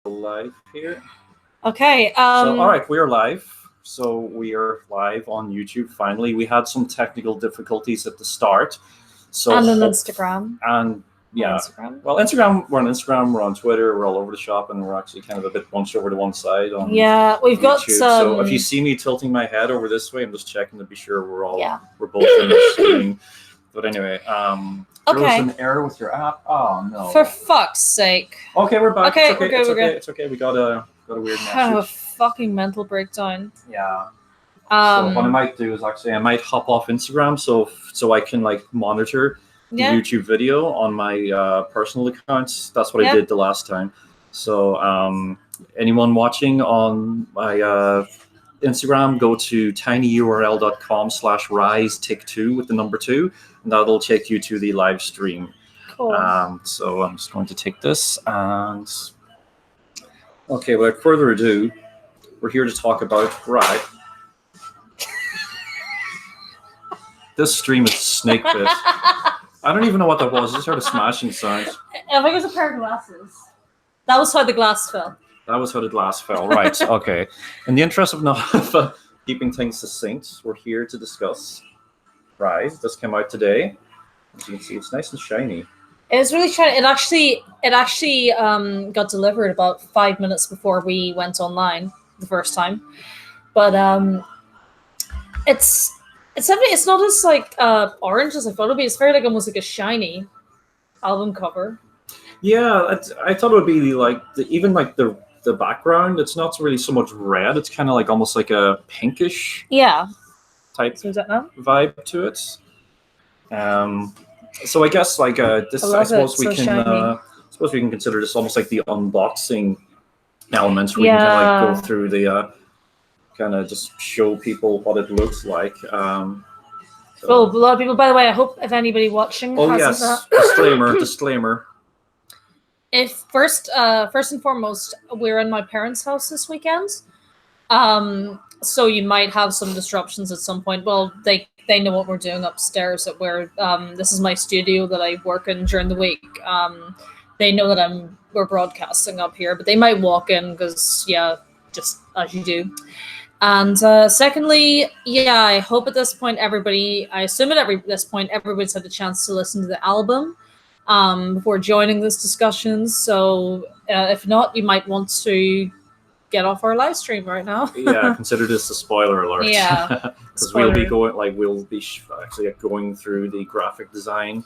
Live here. Okay. All right, we are live. So we are live on YouTube. Finally, we had some technical difficulties at the start. So and on Instagram. And yeah, Instagram. Well, Instagram. We're on Instagram. We're on Twitter. We're all over the shop, and we're actually kind of a bit bunched over to one side on we've YouTube. got So if you see me tilting my head over this way, I'm just checking to be sure we're both in the screen. But anyway, there was an error with your app. Oh no! For fuck's sake! Okay, we're back. Okay, it's okay. we're good. It's okay. We got a weird message. I have a fucking mental breakdown. Yeah. So what I might do is I might hop off Instagram so I can monitor the YouTube video on my personal accounts. That's what I did the last time. So anyone watching on my Instagram, go to tinyurl.com/risetick2 with the number 2, and that'll take you to the live stream. Cool. So I'm just going to take this and okay, without further ado, we're here to talk about This stream is snake bit. I don't even know what that was. I just heard a smashing sound. I think it was a pair of glasses. That was how the glass fell. That was how the glass fell. Right. Okay. In the interest of not keeping things succinct, we're here to discuss Rise. This came out today. As you can see, it's nice and shiny. It's really shiny. It actually got delivered about 5 minutes before we went online the first time. But it's not as orange as I thought it would be. It's very almost like a shiny album cover. Yeah, I thought it would be the background. It's not really so much red. It's kind of almost like a pinkish type vibe to it. So I guess this. I suppose we can consider this almost like the unboxing element. Where we can kind of go through the kind of just show people what it looks like. Well, a lot of people. By the way, I hope if anybody watching. Oh yes, disclaimer. If first and foremost, we're in my parents' house this weekend, so you might have some disruptions at some point. Well, they know what we're doing upstairs. That this is my studio that I work in during the week. They know that we're broadcasting up here, but they might walk in because just as you do. And secondly, I hope at this point I assume at this point everybody's had the chance to listen to the album before joining this discussion. So if not, you might want to get off our live stream right now. Consider this a spoiler alert. Yeah, because we'll be actually going through the graphic design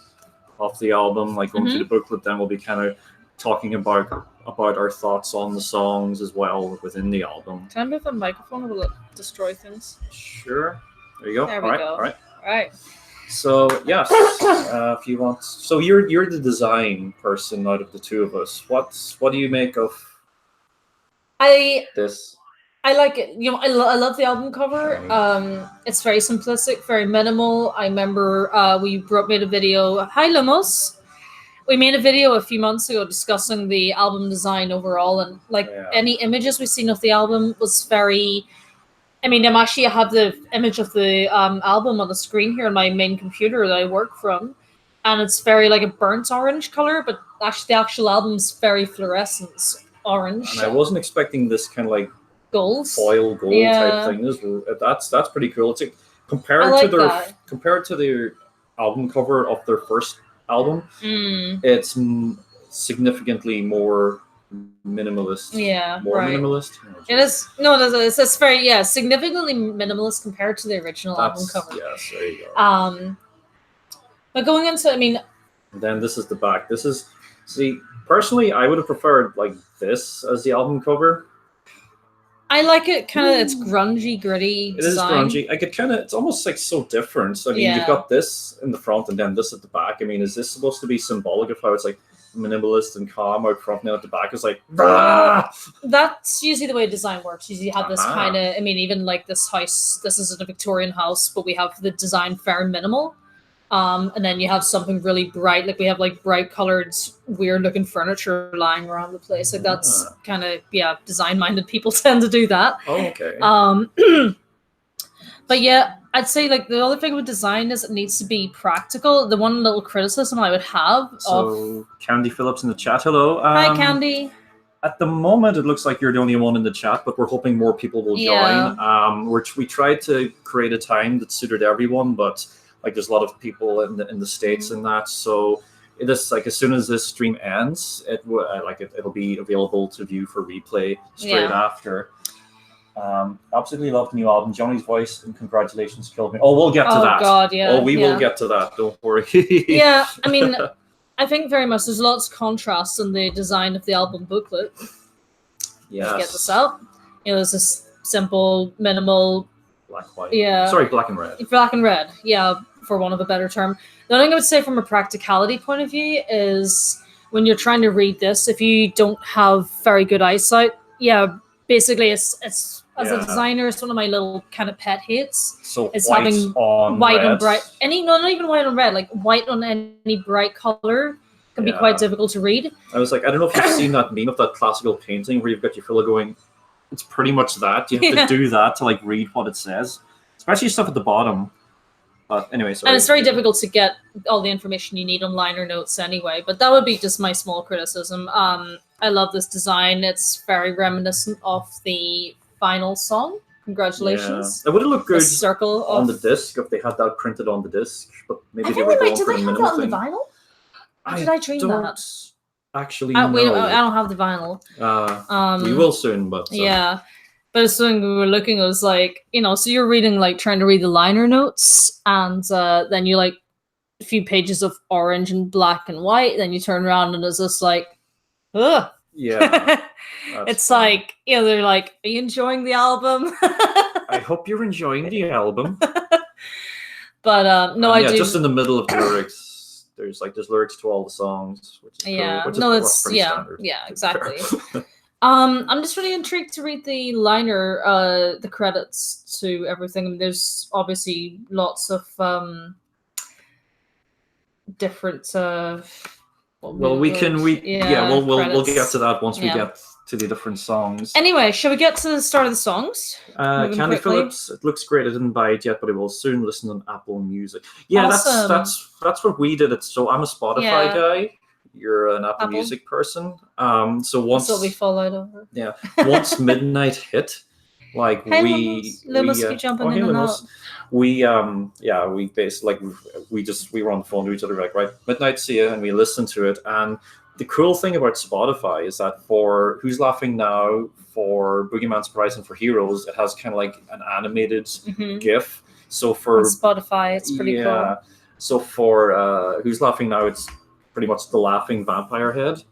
of the album, going through the booklet. Then we'll be kind of talking about our thoughts on the songs as well within the album. Can I move the microphone? Will it destroy things? Sure. There you go. There we go. All right. So yes, if you want, so you're the design person out of the two of us. What do you make of this? I like it. I love the album cover. It's very simplistic, very minimal. I remember we made a video. Hi, Lumos. We made a video a few months ago discussing the album design overall, and any images we've seen of the album was very. I have the image of the album on the screen here on my main computer that I work from, and it's very a burnt orange color, but actually the actual album's very fluorescent orange. And I wasn't expecting this kind of gold foil gold type thing. That's pretty cool. It's compared to their album cover of their first album, it's significantly more minimalist. Minimalist. It is. No, it's very significantly minimalist compared to the original album cover. Yes, there you go. But going into, and then this is the back. Personally, I would have preferred this as the album cover. I like it kind of. It's grungy, gritty. Design. It is grungy. It's almost so different. You've got this in the front and then this at the back. is this supposed to be symbolic of how it's minimalist and calm out front, and then at the back is That's usually the way design works. Usually you have this kind of. Even this house. This is a Victorian house, but we have the design very minimal. And then you have something really bright, we have bright colored, weird looking furniture lying around the place. That's kind of design minded people tend to do that. Oh, okay. But I'd say the other thing with design is it needs to be practical. The one little criticism I would have Candy Phillips in the chat, hello. Hi, Candy. At the moment, it looks like you're the only one in the chat, but we're hoping more people will join. We tried to create a time that suited everyone, but like there's a lot of people in the States and that, so it is like as soon as this stream ends, it'll be available to view for replay straight after. Absolutely love the new album. Johnny's voice and congratulations killed me. Oh, we'll get to that. Oh God, yeah. Oh, we will get to that. Don't worry. Yeah, I mean, I think very much there's lots of contrast in the design of the album booklet. Yes. To get this out, there's this simple, minimal, black, white. Yeah. Sorry, black and red. Black and red. Yeah, for want of a better term. The only thing I would say from a practicality point of view is when you're trying to read this, if you don't have very good eyesight, basically it's as a designer, it's one of my little kind of pet hates. So it's white having on white red. on bright, not even white on red, like white on any bright color can be quite difficult to read. I was like, I don't know if you've seen that meme of that classical painting where you've got your filler going. It's pretty much that. You have to do that to like read what it says, especially stuff at the bottom. But anyway, sorry. And it's very difficult to get all the information you need on liner notes anyway. But that would be just my small criticism. I love this design. It's very reminiscent of the final song. Congratulations. Yeah. It would have looked good circle on the disc if they had that printed on the disc. But maybe they were going for the minimal thing. Did they have that on the vinyl? Or did I dream that? Actually, no. I don't have the vinyl. We will soon, but yeah. But as soon as we were looking, it was like, so you're reading, like, trying to read the liner notes, and then you, like, a few pages of orange and black and white, then you turn around and it's just like, ugh. Yeah. It's fun. Like, they're like, are you enjoying the album? I hope you're enjoying the album. But, no, I do. Just in the middle of the lyrics. There's lyrics to all the songs, which is cool, which is pretty standard. Yeah, exactly. I'm just really intrigued to read the liner, the credits to everything. I mean, there's obviously lots of different. We'll get to that once we get to the different songs. Anyway, shall we get to the start of the songs? Candy Phillips, it looks great. I didn't buy it yet, but I will soon listen on Apple Music. Yeah, awesome. That's what we did. So I'm a Spotify guy. You're an Apple Music person. So once that's what we fall out over. Yeah. Once midnight hit, like Lumos keep jumping in and out. We basically we were on the phone to each other like, right, midnight, see ya, and we listened to it. And the cool thing about Spotify is that for Who's Laughing Now, for Boogeyman Surprise, and for Heroes, it has kind of like an animated GIF. So for on Spotify, it's pretty cool. So for Who's Laughing Now, it's pretty much the laughing vampire head.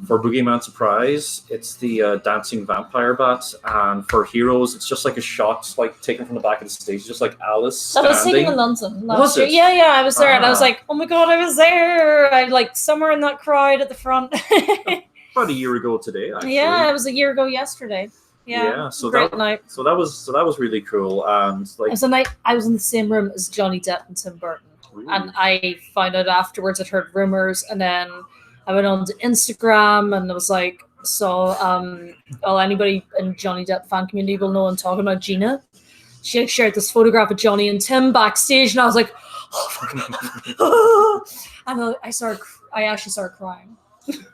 For Boogeyman Surprise, it's the dancing vampire bat. And for Heroes, it's just like a shot like taken from the back of the stage, just like Alice standing. I was singing in London last year. Yeah, I was there, and I was like, oh my God, I was there. I like somewhere in that crowd at the front. About a year ago today, actually. Yeah, it was a year ago yesterday. So great night. So that was really cool. And like, it was a night I was in the same room as Johnny Depp and Tim Burton. Really? And I found out afterwards, I'd heard rumors, and then I went on to Instagram and I was like, anybody in Johnny Depp fan community will know I'm talking about Gina. She shared this photograph of Johnny and Tim backstage, and I was like, oh, and I actually started crying.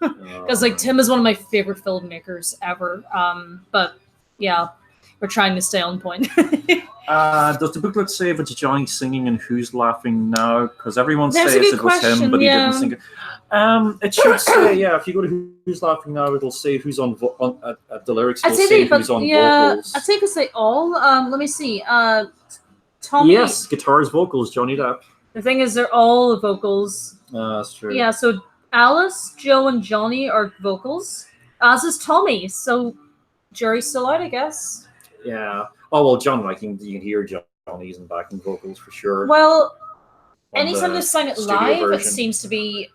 Because like Tim is one of my favorite filmmakers ever. But yeah, we're trying to stay on point. Does the booklet say if it's Johnny singing and Who's Laughing Now? Because everyone says it was him, but he didn't sing it. It should say, if you go to Who's Laughing Now, it'll say who's on at the lyrics. It'll say who's on vocals. I think it's say all. Let me see. Tommy. Yes, guitars, vocals, Johnny Depp. The thing is, they're all the vocals. That's true. Yeah, so Alice, Joe, and Johnny are vocals, as is Tommy. So jury's still out, I guess. Yeah. Oh well, John, you can hear Johnny's and backing vocals for sure. Well, anytime they sing it live, it seems to be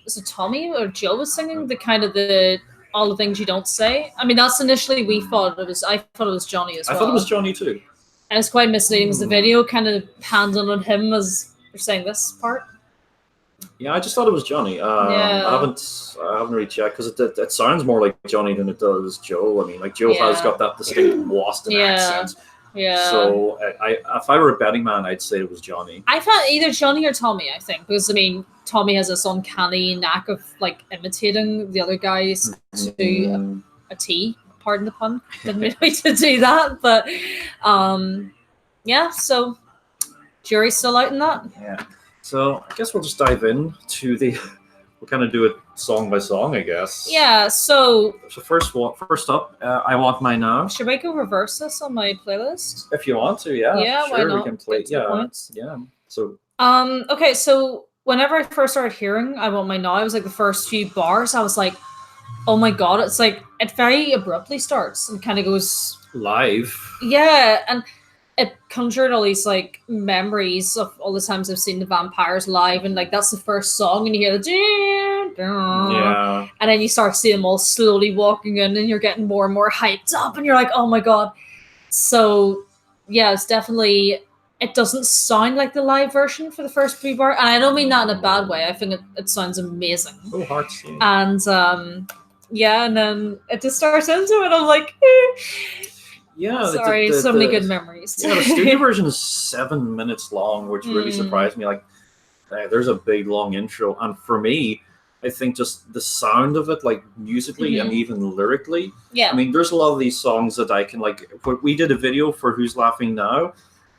is it Tommy or Joe was singing all the things you don't say. I mean, that's initially we thought it was. I thought it was Johnny as well. I thought it was Johnny too. And it's quite misleading because the video kind of panned on him as they're saying this part. Yeah, I just thought it was Johnny. I haven't really checked because it sounds more like Johnny than it does Joe. I mean, like Joe has got that distinct Boston accent. Yeah. So if I were a betting man, I'd say it was Johnny. I thought either Johnny or Tommy. I think because I mean Tommy has this uncanny knack of like imitating the other guys too. a tea. Pardon the pun. Didn't mean to do that, but yeah. So jury's still out in that. Yeah. So I guess we'll just dive in to the. We'll kind of do it song by song, I guess. Yeah. So first up, I Want Mine Now. Should I go reverse this on my playlist? If you want to, yeah. Yeah, sure, why not? We can play. Yeah. So. Okay, so whenever I first started hearing I Want Mine Now, it was like the first few bars. I was like, oh my god, it's like it very abruptly starts and kind of goes live. Yeah, and it conjured all these like memories of all the times I've seen the Vampires live, and like that's the first song, and you hear the and then you start seeing them all slowly walking in, and you're getting more and more hyped up, and you're like, oh my god. So yeah, it's definitely, it doesn't sound like the live version for the first few bars, and I don't mean that in a bad way. I think it sounds amazing. Oh, hearts. And yeah, and then it just starts into it. I'm like, yeah. Sorry, so many good memories. Yeah, the studio version is 7 minutes long, which really surprised me. Like, there's a big long intro, and for me, I think just the sound of it, like musically and even lyrically. Yeah. I mean, there's a lot of these songs that I can like. We did a video for Who's Laughing Now,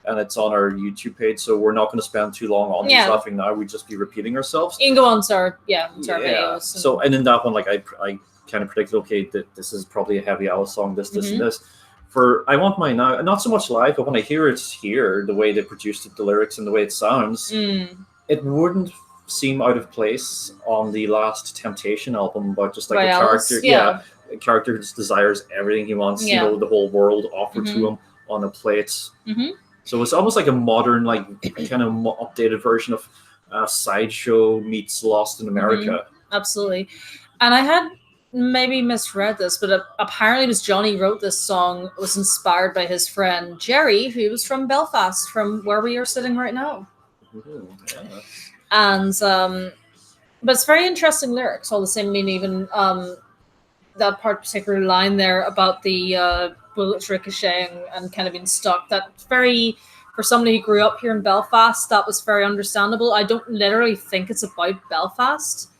and it's on our YouTube page, so we're not going to spend too long on Who's Laughing Now. We'd just be repeating ourselves. You can go on to our videos. So, and in that one, like I kind of predicted, okay, that this is probably a Heavy Alice song, this, and this. For I Want Mine Now, not so much live, but when I hear it here, the way they produced it, the lyrics and the way it sounds, it wouldn't seem out of place on the last Temptation album about just like a character. A character who just desires everything he wants, you know, the whole world offered to him on a plate. So it's almost like a modern, like kind of updated version of Sideshow meets Lost in America. Absolutely. And I had maybe misread this, but apparently Miss Johnny wrote this song, was inspired by his friend Jerry, who was from Belfast, from where we are sitting right now. And but it's very interesting lyrics all the same. I mean, even that particular line there about the bullets ricocheting and kind of being stuck, that's very, for somebody who grew up here in Belfast, that was very understandable. I don't literally think it's about Belfast,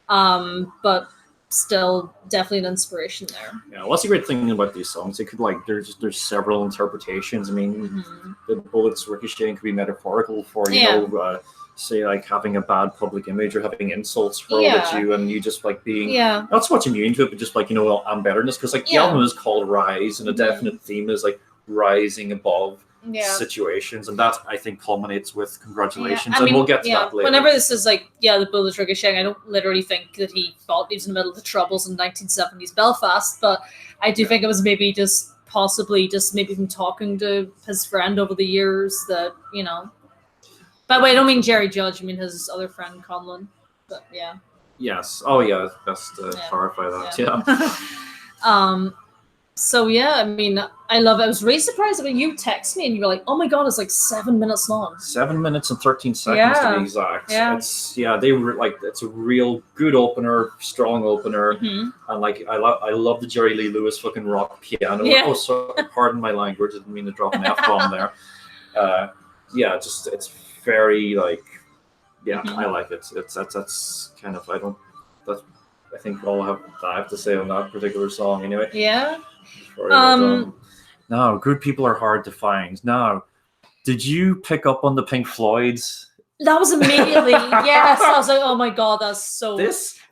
but still definitely an inspiration there. Yeah, what's the great thing about these songs? It could like there's several interpretations. I mean, the bullets ricocheting could be metaphorical for you know, say like having a bad public image or having insults hurled at you, and you just like being not so much immune to it, but just like, you know, unbetterness, because like the album is called Rise, and a definite theme is like rising above situations, and that I think culminates with Congratulations. I mean, and we'll get to that later. Whenever this is like the bullets ricocheting, I don't literally think that he thought he was in the middle of the Troubles in 1970s Belfast, but I do think it was maybe just possibly just maybe from talking to his friend over the years that, you know. By the way, I don't mean Jerry Judge, I mean his other friend Conlon. But yeah. Yes. Oh yeah, best to clarify that. So yeah, I mean, I love it. I was really surprised when you text me and you were like, "Oh my god, it's like 7 minutes long." 7 minutes and 13 seconds to be exact. Yeah. It's they were like, it's a real good opener, strong opener, and like I love the Jerry Lee Lewis fucking rock piano. Yeah. Oh, sorry, pardon my language. I didn't mean to drop an F-bomb there. Just it's very like, I like it. That's kind of I think all I have to say on that particular song anyway. Yeah. No, good people are hard to find. Now, did you pick up on the Pink Floyd's? That was immediately, yes. I was like, oh my god, that's so.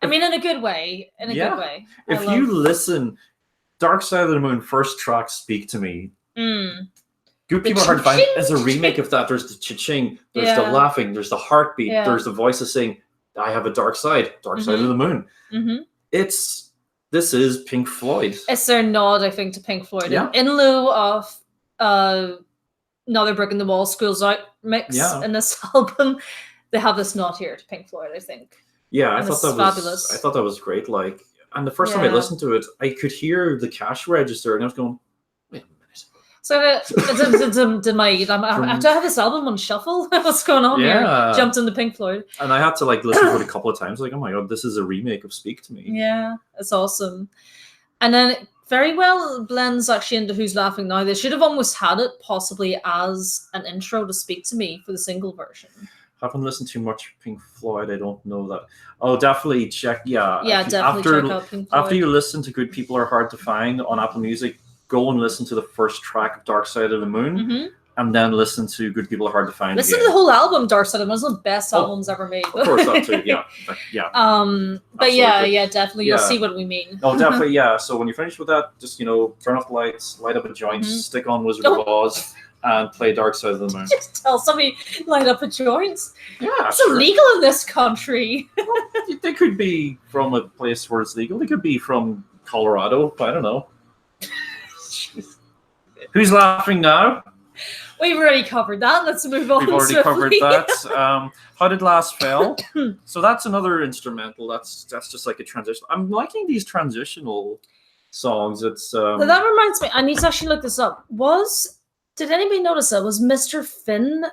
I mean, in a good way. In a good way. If you listen, Dark Side of the Moon, first track, Speak to Me. Good people are hard to find. As a remake of that, there's the cha-ching, there's the laughing, there's the heartbeat, there's the voices saying, I have a dark side of the moon. This is Pink Floyd. It's their nod, I think, to Pink Floyd. Yeah. In lieu of Another Brick in the Wall, School's Out mix in this album, they have this nod here to Pink Floyd, I think. Yeah, I thought that was fabulous. I thought that was great. Like, and the first time I listened to it, I could hear the cash register, and I was going, wait a minute. So I have to have this album on shuffle. What's going on here? Jumped into Pink Floyd, and I had to like listen to it a couple of times. Like, oh my god, this is a remake of Speak to Me. Yeah, it's awesome. And then it very well blends actually into Who's Laughing Now. They should have almost had it possibly as an intro to Speak to Me for the single version. Haven't listened to much Pink Floyd. I don't know that. Oh, definitely check. Yeah, definitely check out Pink Floyd. After you listen to Good People Are Hard to Find on Apple Music, go and listen to the first track of Dark Side of the Moon, and then listen to Good People Are Hard to Find. Listen again. to the whole album, Dark Side of the Moon. It's one of the best albums ever made. Of course, that too. Yeah. But yeah, definitely. You'll see what we mean. Oh, definitely. Yeah. So when you're finished with that, just turn off the lights, light up a joint, stick on Wizard of Oz, and play Dark Side of the Moon. Just tell somebody light up a joint. Yeah, it's illegal in this country. Well, they could be from a place where it's legal. They could be from Colorado. I don't know. Who's laughing now? We've already covered that. Let's move on. We've already covered that. How Did Last Fell? So that's another instrumental. That's just like a transition. I'm liking these transitional songs. It's that reminds me. I need to actually look this up. Did anybody notice that? Was Mr. Finn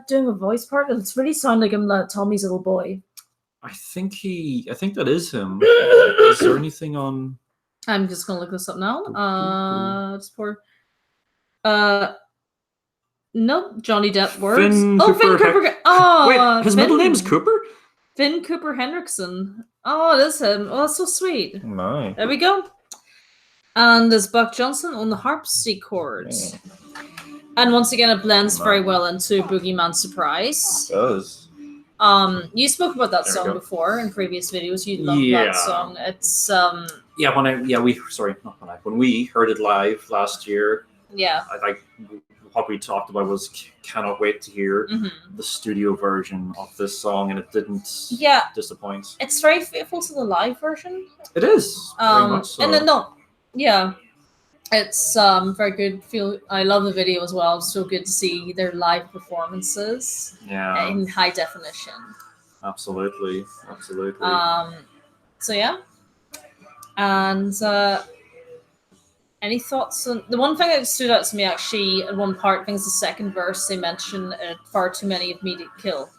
doing a voice part? It's really sounding like him, Tommy's little boy. I think that is him. Is there anything on? I'm just gonna look this up now. It's for nope, Johnny Depp words. Finn Cooper. Wait, his middle name's Cooper? Finn Cooper Hendrickson. Oh, it is him. Oh, that's so sweet. My. There we go. And there's Buck Johnson on the harpsichord. Yeah. And once again, it blends very well into Boogeyman Surprise. It does. You spoke about that song before in previous videos. You love that song. It's when we heard it live last year. Yeah. What we talked about was cannot wait to hear the studio version of this song, and it didn't disappoint. It's very faithful to the live version. It is. Very much so. And then it's very good. I love the video as well. It's so good to see their live performances. Yeah. In high definition. Absolutely. So yeah. And any thoughts on the one thing that stood out to me actually at one part? I think it's the second verse. They mention far too many of me to kill.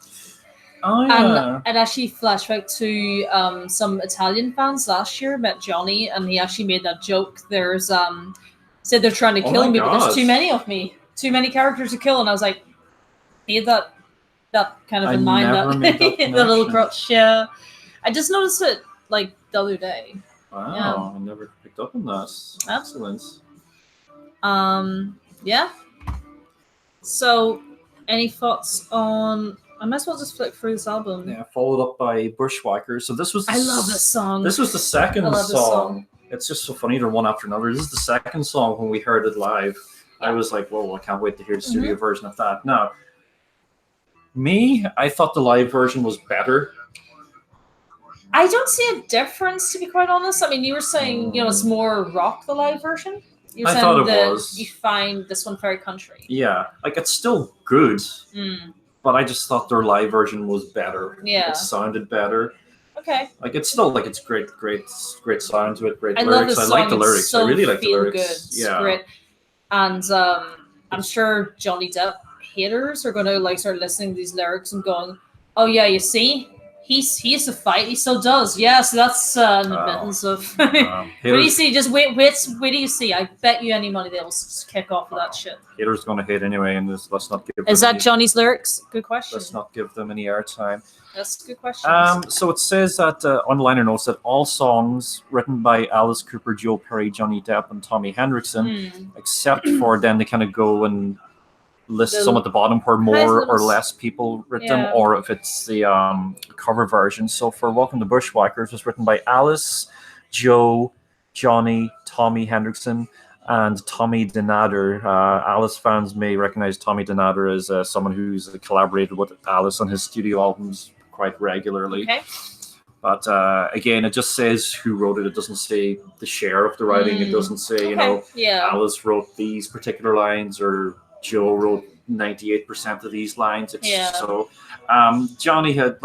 Oh yeah. And it actually flashed back to some Italian fans last year met Johnny, and he actually made that joke. There's said they're trying to kill me, but there's too many of me, too many characters to kill, and I was like, he had that kind of in mind, that the little crutch. Yeah, I just noticed it like the other day. Wow, yeah. I never picked up on that. Excellent. Yeah. So, any thoughts on? I might as well just flick through this album. Yeah, followed up by Bushwhackers. So this was. I love this song. This was the second song. It's just so funny. They're one after another. This is the second song when we heard it live. I was like, "Whoa! I can't wait to hear the studio version of that." Now, I thought the live version was better. I don't see a difference, to be quite honest. I mean, you were saying, it's more rock, the live version. You're saying thought it was. You find this one very country. Yeah, like it's still good, but I just thought their live version was better. Yeah, it sounded better. Okay. Like it's still it's great sound to it, great lyrics. Love this song. I like the lyrics. So I really like the lyrics. Good. It's great. And I'm sure Johnny Depp haters are gonna start listening to these lyrics and going, "Oh yeah, you see." He used to fight. He still does. Yeah, so that's an admittance of. What do you see? Just wait do you see? I bet you any money they'll kick off with that shit. Haters gonna hate anyway, and let's not give. Is that Johnny's lyrics? Good question. Let's not give them any airtime. That's a good question. So it says that on the liner notes that all songs written by Alice Cooper, Joe Perry, Johnny Depp, and Tommy Hendrickson, except for then they kind of go and list some at the bottom where more or less people written them, or if it's the cover version. So for Welcome to Bushwhackers, it was written by Alice, Joe, Johnny, Tommy Hendrickson, and Tommy Denader. Alice fans may recognize Tommy Denader as someone who's collaborated with Alice on his studio albums quite regularly. Okay. But again, it just says who wrote it. It doesn't say the share of the writing. It doesn't say, Alice wrote these particular lines or Joe wrote 98% of these lines. So Johnny had,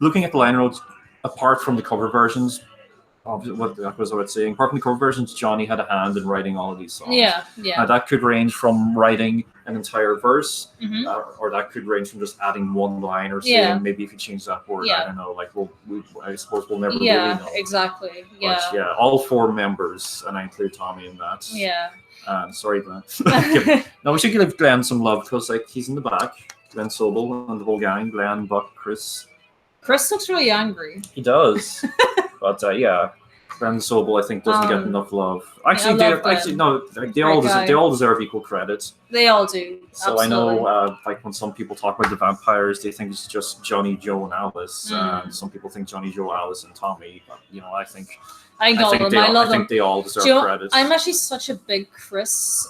looking at the liner notes, apart from the cover versions, what was I saying? Apart from the cover versions, Johnny had a hand in writing all of these songs. Yeah. That could range from writing an entire verse, or that could range from just adding one line or saying maybe if you change that word, I don't know. I suppose we'll never really know. Exactly. But, all four members, and I include Tommy in that. Yeah. Sorry, Glenn. No, we should give Glenn some love because he's in the back. Glenn Sobel and the whole gang, Glenn, Buck, Chris. Chris looks really angry. He does. But yeah, Glenn Sobel I think doesn't get enough love. Actually, they all deserve equal credit. They all do. So absolutely. I know, like when some people talk about the vampires, they think it's just Johnny, Joe, and Alice. And some people think Johnny, Joe, Alice, and Tommy. But I think I love them. They all deserve credit. I'm actually such a big Chris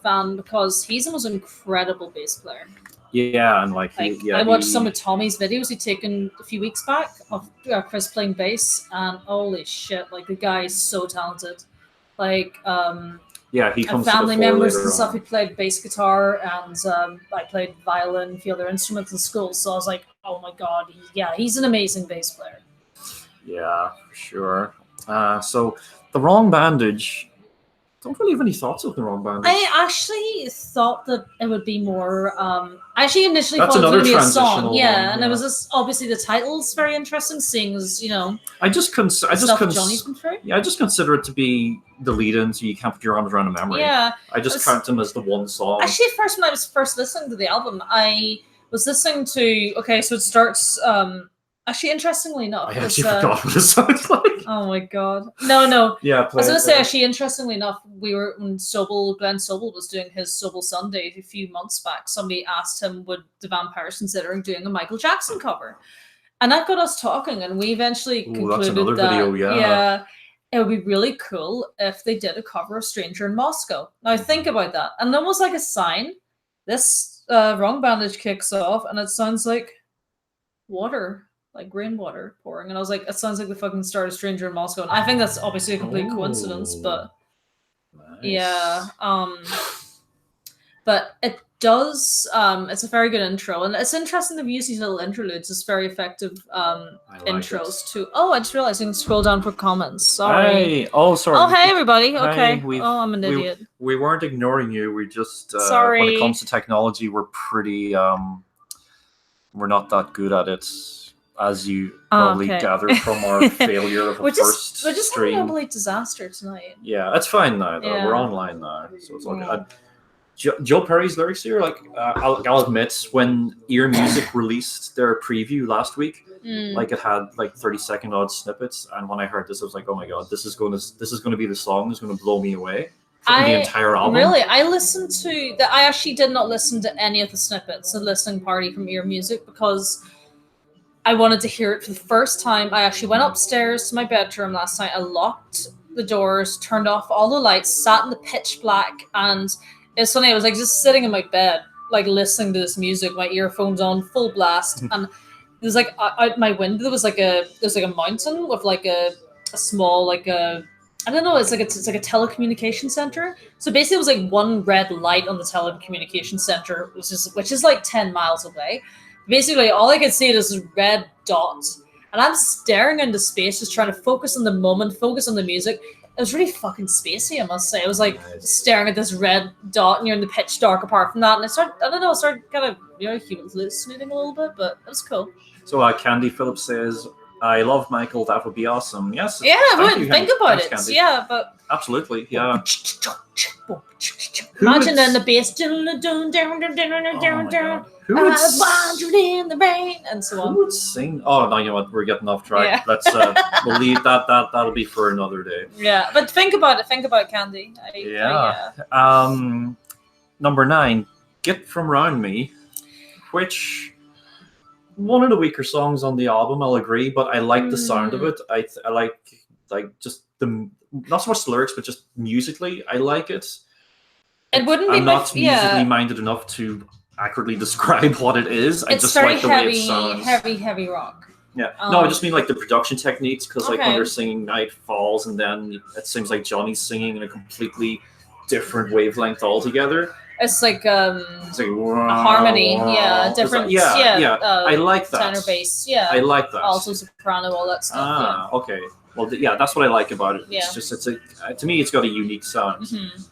fan because he's the most incredible bass player. Yeah, and I watched some of Tommy's videos he'd taken a few weeks back of Chris playing bass, and holy shit, like the guy is so talented. Like, he comes family to the members and on. stuff. He played bass guitar, and I played violin, a few other instruments in school. So I was like, oh my god, he's an amazing bass player. Yeah, for sure. So the Wrong Bandage. Don't really have any thoughts of the Wrong Bandage. I actually thought that it would be more. I actually initially That's thought it would be a transitional song, yeah, one, and it was just obviously the title's very interesting, seeing as I just Johnny's been through. Yeah, I just consider it to be the lead-in, so you can't put your arms around a memory. Yeah, I just count them as the one song. Actually, at first when I was first listening to the album, I was listening to. Okay, so it starts. Actually, interestingly enough, I actually forgot what it sounds like. Oh my god! No. Yeah, I was gonna say actually, interestingly enough, when Glenn Sobel was doing his Sobel Sunday a few months back. Somebody asked him, would the Vampires considering doing a Michael Jackson cover? And that got us talking, and we eventually concluded that it would be really cool if they did a cover of "Stranger in Moscow." Now think about that, and almost like a sign, this Wrong Bandage kicks off, and it sounds like water. Like rainwater pouring, and I was like, it sounds like the fucking start of Stranger in Moscow. And I think that's obviously a complete coincidence, but nice. Yeah. But it does. It's a very good intro, and it's interesting. They've used these little interludes. It's very effective intros too. Oh, I just realized I can scroll down for comments. Sorry. Hey. Oh, sorry. Oh, hey everybody. Okay. Hey, I'm an idiot. We weren't ignoring you. We just sorry. When it comes to technology, we're pretty we're not that good at it, as you probably gathered from our failure of a first stream. We're just having a complete disaster tonight. Yeah, it's fine now, though. Yeah. We're online now, so it's all good. Joe Perry's lyrics here, I'll admit, when Ear Music released their preview last week, it had 30-second odd snippets, and when I heard this, I was like, oh my god, this is going to be the song that's going to blow me away. The entire album. Really, I listened to that. I actually did not listen to any of the snippets of Listening Party from Ear Music because I wanted to hear it for the first time. I actually went upstairs to my bedroom last night. I locked the doors, turned off all the lights, sat in the pitch black, and it's funny. I was just sitting in my bed, listening to this music, my earphones on, full blast, and there's out my window there was a mountain with a small I don't know. It's like a telecommunication center. So basically, it was one red light on the telecommunication center, which is 10 miles away. Basically, all I could see is this red dot, and I'm staring into space, just trying to focus on the moment, focus on the music. It was really fucking spacey, I must say. I was staring at this red dot, and you're in the pitch dark. Apart from that, and I started kind of hallucinating a little bit, but it was cool. So Candy Phillips says, I love Michael. That would be awesome. Yes. Yeah, I wouldn't think about it. Candy. Yeah, but absolutely. Yeah. Imagine then the bass. Who would wandered in the rain and so on. Who would sing? Oh no, you know what? We're getting off track. Yeah. Let's we'll leave that. That'll be for another day. Yeah, but think about it. Think about Candy. Number 9, Get From Round Me, which. One of the weaker songs on the album, I'll agree, but I like the sound of it. I like just the not so much the lyrics, but just musically, I like it. It wouldn't be. I'm not musically minded enough to accurately describe what it is. I just like the way it sounds. Heavy rock. Yeah. No, I just mean the production techniques, because when they're singing "Night Falls" and then it seems like Johnny's singing in a completely different wavelength altogether. It's a harmony, different, I like that. Tenor bass, I like that. Also soprano, all that stuff. Okay. Well, that's what I like about it. Yeah. It's just to me, it's got a unique sound. Mm-hmm.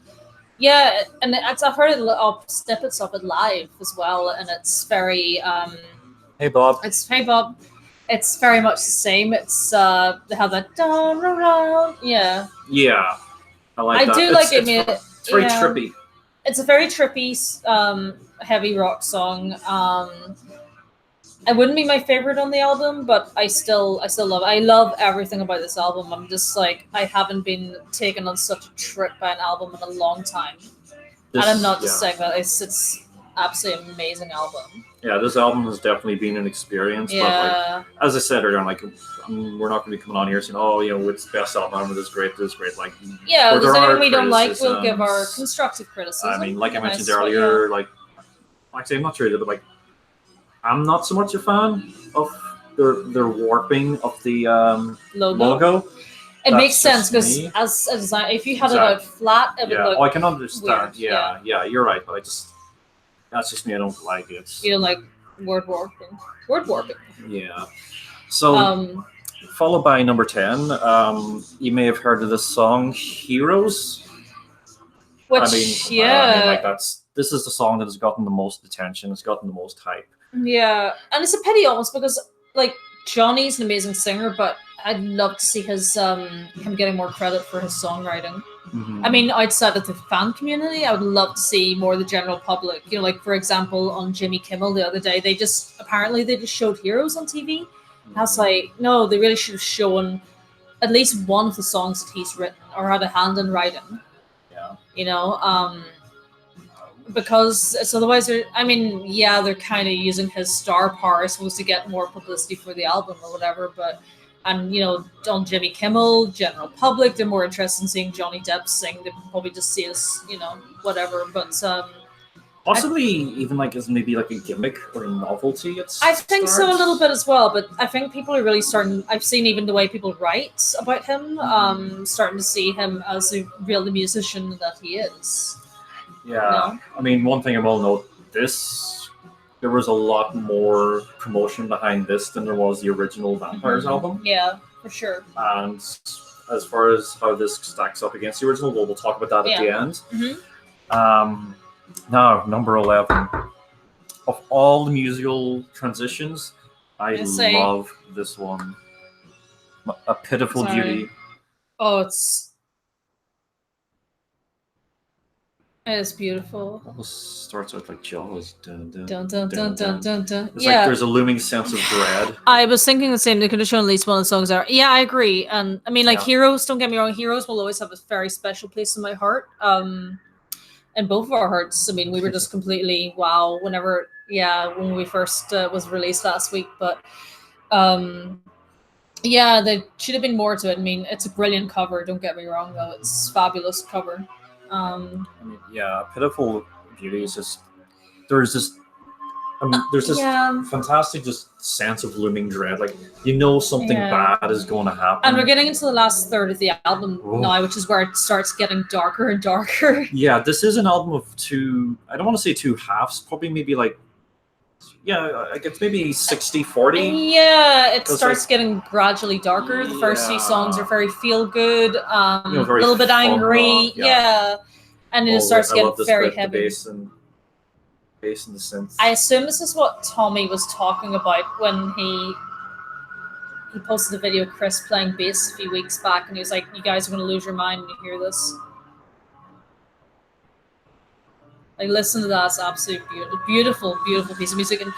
Yeah, and I've heard snippets of it live as well, and it's very. Hey Bob. Hey Bob. It's very much the same. It's they have that around. Yeah. Yeah, I like that. I do like it. It's very trippy. It's a very trippy heavy rock song. It wouldn't be my favorite on the album, but I still love it. I love everything about this album. I'm just like, I haven't been taken on such a trip by an album in a long time. And I'm not just saying that. It's absolutely amazing album. Yeah, this album has definitely been an experience. Yeah. But like, as I said earlier, like, we're not going to be coming on here saying, oh, you know, it's the best album ever, this is great. Like, yeah, if there's anything we don't like, we'll give our constructive criticism. I mean, like I mentioned earlier, like I say, I'm not sure, but like, I'm not so much a fan of their warping of the logo. It makes sense because as a designer, if you had it out flat, it would look I can understand. Weird. Yeah, you're right. But that's just me. I don't like it. You don't like word warping. Yeah. So, followed by number 10, you may have heard of this song, "Heroes." Which, this is the song that has gotten the most attention. It's gotten the most hype. Yeah, and it's a pity almost because like Johnny's an amazing singer, but I'd love to see his him getting more credit for his songwriting. Mm-hmm. I mean, outside of the fan community, I would love to see more of the general public. You know, like for example, on Jimmy Kimmel the other day, they just showed Heroes on TV. And I was like, no, they really should have shown at least one of the songs that he's written or had a hand in writing. Yeah. You know, because it's otherwise they're kind of using his star power, I suppose, to get more publicity for the album or whatever, and you know, on Jimmy Kimmel, general public, they're more interested in seeing Johnny Depp sing. They probably just see us, you know, whatever. But possibly even like as maybe like a gimmick or a novelty. I think so a little bit as well. But I think people are really starting. I've seen even the way people write about him, starting to see him as a real musician that he is. Yeah, I mean, one thing I will note: there was a lot more promotion behind this than there was the original Vampires album. Yeah, for sure. And as far as how this stacks up against the original, we'll talk about that at the end. Mm-hmm. Now, number 11. Of all the musical transitions, I love this one. A Pitiful Beauty. Oh, it's beautiful. It almost starts out like Jaws. Dun, dun, dun, dun, dun, dun, dun, dun. It's like there's a looming sense of dread. I was thinking the same. They could have shown at least one of the songs there. Yeah, I agree. And I mean, like Heroes, don't get me wrong, Heroes will always have a very special place in my heart. In both of our hearts. I mean, we were just completely wow when we first was released last week. But there should have been more to it. I mean, it's a brilliant cover. Don't get me wrong, though. It's a fabulous cover. Pitiful Beauty is just there's this fantastic just sense of looming dread. Like, you know, something bad is going to happen. And we're getting into the last third of the album now, which is where it starts getting darker and darker. Yeah, this is an album of I don't want to say two halves, probably maybe like, I guess maybe 60-40. Yeah, it starts getting gradually darker. The first few songs are very feel good, a little bit angry. And then it starts getting very heavy. Bass and the synth. I assume this is what Tommy was talking about when he posted a video of Chris playing bass a few weeks back, and he was like, "You guys are going to lose your mind when you hear this." Like, listen to that. It's absolutely beautiful, beautiful piece of music. And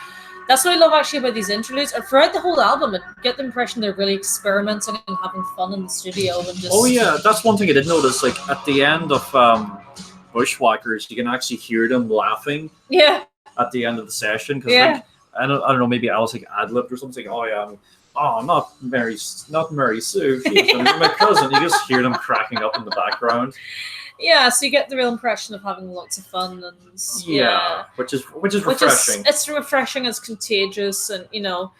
that's what I love actually about these interludes. And throughout the whole album, I get the impression they're really experimenting and having fun in the studio. And just... Oh yeah, that's one thing I did notice. Like, at the end of Bushwhackers, you can actually hear them laughing. Yeah. At the end of the session, because like, I don't know, maybe Alice like ad-libbed or something. Not Mary Sue. She's my cousin. You just hear them cracking up in the background. Yeah, so you get the real impression of having lots of fun, and which is refreshing. It's refreshing. It's contagious, and you know,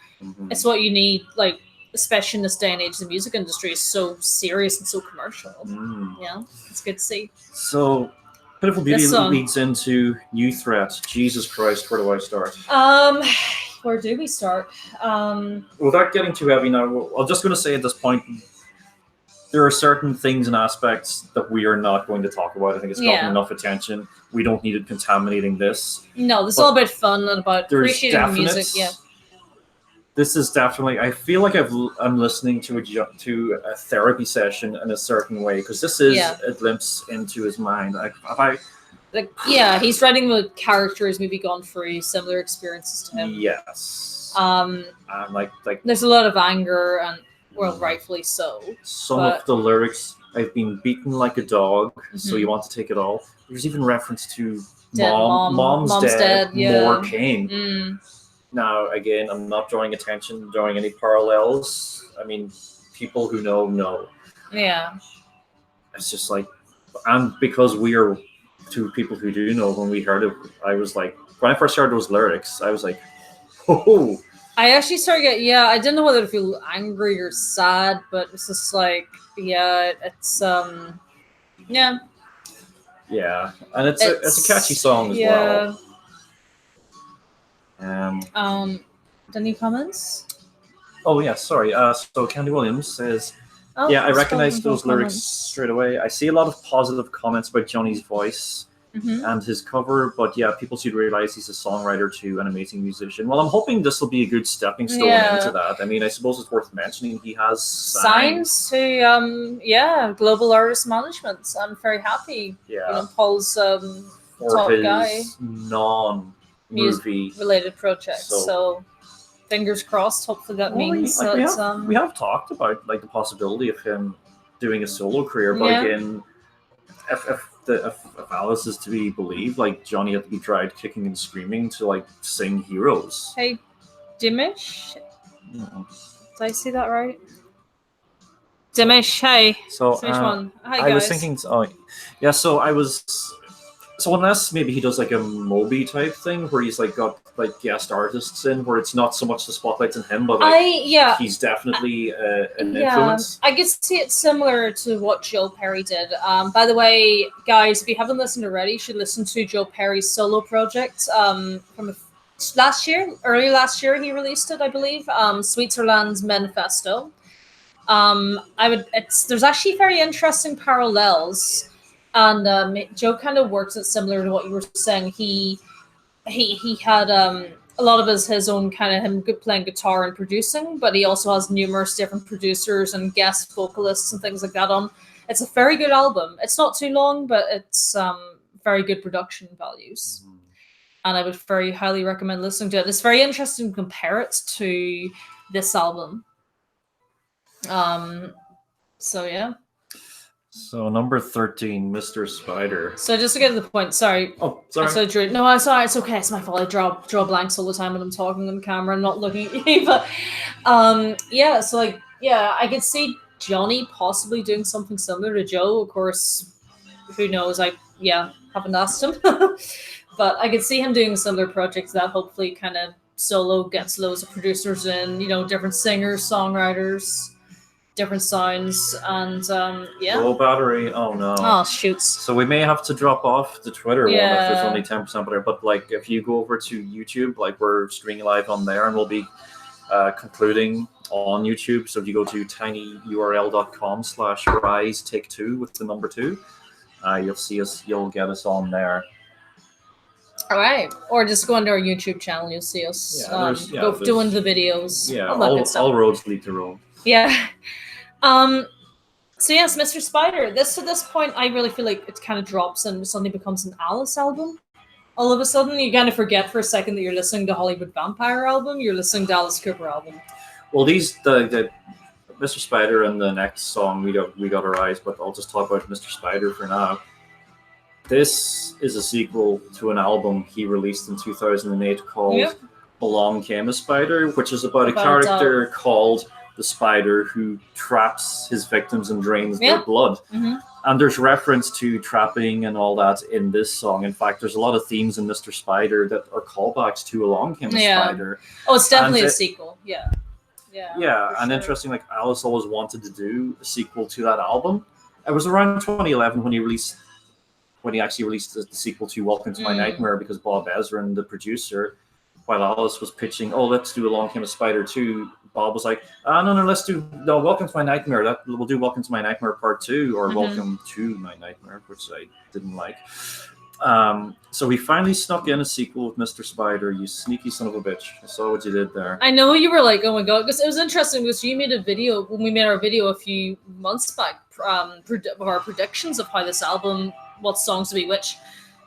it's what you need. Like, especially in this day and age, the music industry is so serious and so commercial. Yeah, it's good to see. So, Pitiful Beauty leads into New Threat. Jesus Christ, where do I start? Where do we start? Without getting too heavy now, I'm just going to say at this point, there are certain things and aspects that we are not going to talk about. I think it's gotten enough attention. We don't need it contaminating this. No, this is all about fun and about appreciating the music. Yeah. This is definitely. I feel like I'm listening to a therapy session in a certain way, because this is a glimpse into his mind. like, yeah, he's writing with characters maybe gone through similar experiences to him. Yes. Like there's a lot of anger, and well, rightfully so. Some of the lyrics, I've been beaten like a dog, so you want to take it all. There's even reference to mom's dead, more pain. Now, again, I'm not drawing any parallels. I mean, people who know. Yeah. It's just like, and because we are two people who do know, when we heard it, I was like, when I first heard those lyrics, I was like, oh. I actually started getting, I didn't know whether to feel angry or sad, but it's just like, it's, yeah. Yeah, and it's a catchy song as well. Any comments? Oh yeah, sorry. So Candy Williams says, I recognize those lyrics straight away. I see a lot of positive comments about Johnny's voice and his cover, but yeah, people should realize he's a songwriter too, an amazing musician. Well, I'm hoping this will be a good stepping stone into that. I mean, I suppose it's worth mentioning he has signed to Global Artist Management. I'm very happy. Yeah, Paul's top guy. Non-movie related projects. So fingers crossed. Hopefully that means we have talked about like the possibility of him doing a solo career, but again, if Alice is to be believed, like Johnny had to be dragged kicking and screaming to like sing Heroes. Hey, Dimish, did I see that right? Dimish, hey. So which one? Hi, I was thinking. So unless maybe he does like a Moby type thing where he's like got like guest artists in, where it's not so much the spotlight's on him, but he's definitely an influence. I could see it similar to what Joe Perry did. By the way, guys, if you haven't listened already, you should listen to Joe Perry's solo project from early last year he released it, I believe. Switzerland's Manifesto. There's actually very interesting parallels. And Joe kind of works it similar to what you were saying. He had a lot of his own kind of him playing guitar and producing, but he also has numerous different producers and guest vocalists and things like that on. It's a very good album. It's not too long, but it's very good production values. And I would very highly recommend listening to it. It's very interesting to compare it to this album. So yeah. So number 13, Mr. Spider. So just to get to the point, sorry. Oh, sorry. So Drew, no, I'm sorry. It's okay. It's my fault. I draw blanks all the time when I'm talking on camera and not looking at you. But So I could see Johnny possibly doing something similar to Joe. Of course, who knows? Haven't asked him. But I could see him doing similar projects that hopefully kind of solo gets loads of producers in. Different singers, songwriters. Different sounds and low battery. Oh no. Oh shoots. So we may have to drop off the Twitter one if there's only 10% battery. But like if you go over to YouTube, like we're streaming live on there and we'll be concluding on YouTube. So if you go to tinyurl.com/rise take 2 with the number 2, you'll see us, you'll get us on there. All right. Or just go into our YouTube channel, you'll see us doing the videos. Yeah, all roads lead to Rome. Yeah. So yes, Mr. Spider. To this point, I really feel like it kind of drops and suddenly becomes an Alice album. All of a sudden, you kind of forget for a second that you're listening to Hollywood Vampire album. You're listening to Alice Cooper album. Well, the Mr. Spider and the next song we got our eyes, but I'll just talk about Mr. Spider for now. This is a sequel to an album he released in 2008 called Along Came a Spider, which is about a character called the Spider who traps his victims and drains their blood. And there's reference to trapping and all that in this song. In fact, there's a lot of themes in Mr. Spider that are callbacks to Along Came a Spider. Oh, it's definitely a sequel. Yeah, and interesting, like Alice always wanted to do a sequel to that album. It was around 2011 when he actually released the sequel to Welcome to My Nightmare, because Bob Ezrin, the producer, while Alice was pitching, let's do Along Came a Spider 2, Bob was like, no, let's do Welcome to My Nightmare. We'll do Welcome to My Nightmare Part 2, or Welcome to My Nightmare, which I didn't like. So we finally snuck in a sequel with Mr. Spider, you sneaky son of a bitch. I saw what you did there. I know you were like, oh my god, because it was interesting because you made a video, when we made our video a few months back, of our predictions of how this album, what songs to be which.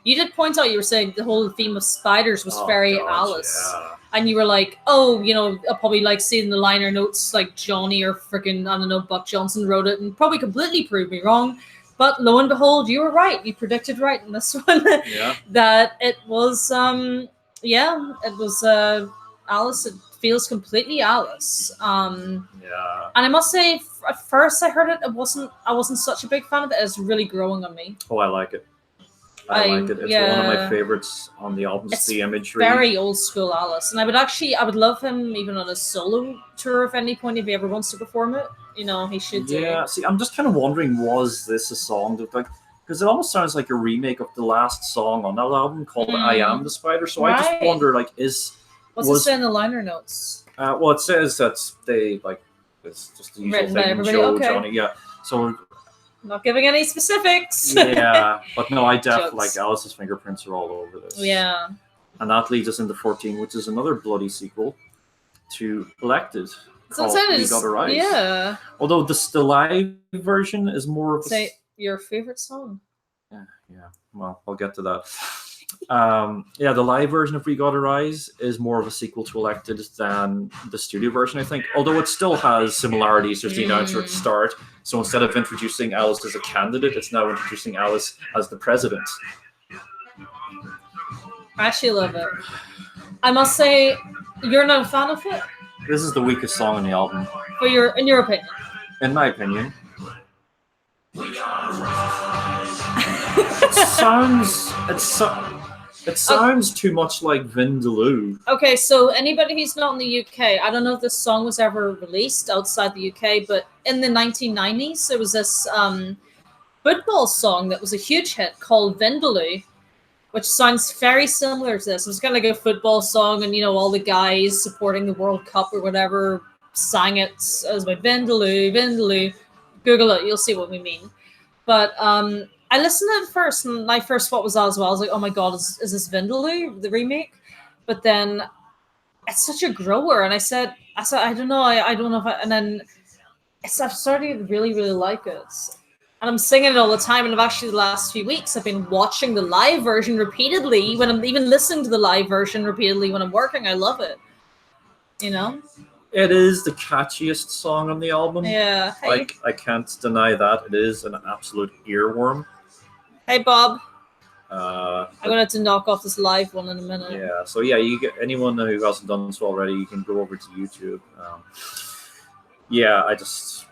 You did point out, you were saying the whole theme of spiders was very Alice. Yeah. And you were like, oh, you know, I'll probably like seeing the liner notes like Johnny or freaking, I don't know, Buck Johnson wrote it and probably completely proved me wrong. But lo and behold, you were right. You predicted right in this one. Yeah. That it was, it was Alice. It feels completely Alice. Yeah. And I must say, at first I heard it, I wasn't such a big fan of it. It's really growing on me. Oh, I like it. I like it. It's one of my favorites on the album. It's the imagery. Very old school Alice, and I would love him even on a solo tour if any point if he ever wants to perform it. You know, he should. Yeah. See, I'm just kind of wondering, was this a song that like? Because it almost sounds like a remake of the last song on that album called "I Am the Spider." So I just wonder, like, what's it say in the liner notes? Well, it says that they like it's just the usual thing. Joe, Johnny, yeah. So. Not giving any specifics. Yeah, but no, I definitely like Alice's fingerprints are all over this. Yeah. And that leads us into 14, which is another bloody sequel to Elected. So we Got a Rise. Yeah. Although the live version is more of a... your favorite song. Yeah. Well, I'll get to that. The live version of We Got a Rise is more of a sequel to Elected than the studio version, I think. Although it still has similarities. There's the announcer at the start. So instead of introducing Alice as a candidate, it's now introducing Alice as the president. I actually love it. I must say, you're not a fan of it? This is the weakest song on the album. In your opinion? In my opinion. It sounds too much like Vindaloo. Okay, so anybody who's not in the UK, I don't know if this song was ever released outside the UK, but in the 1990s, there was this football song that was a huge hit called Vindaloo, which sounds very similar to this. It was kind of like a football song, and, you know, all the guys supporting the World Cup or whatever sang it as by Vindaloo, Vindaloo. Google it, you'll see what we mean. But I listened to it first, and my first thought was that as well. I was like, oh my god, is this Vindaloo, the remake? But then it's such a grower, and I said, I don't know, I don't know if and then I've started to really, really like it. And I'm singing it all the time, and I've actually the last few weeks I've been watching the live version repeatedly when I'm even listening to the live version repeatedly when I'm working. I love it. You know? It is the catchiest song on the album. Yeah. Hey. Like, I can't deny that. It is an absolute earworm. Hey, Bob. I'm going to have to knock off this live one in a minute. Yeah, so yeah, you get anyone who hasn't done so already, you can go over to YouTube. I just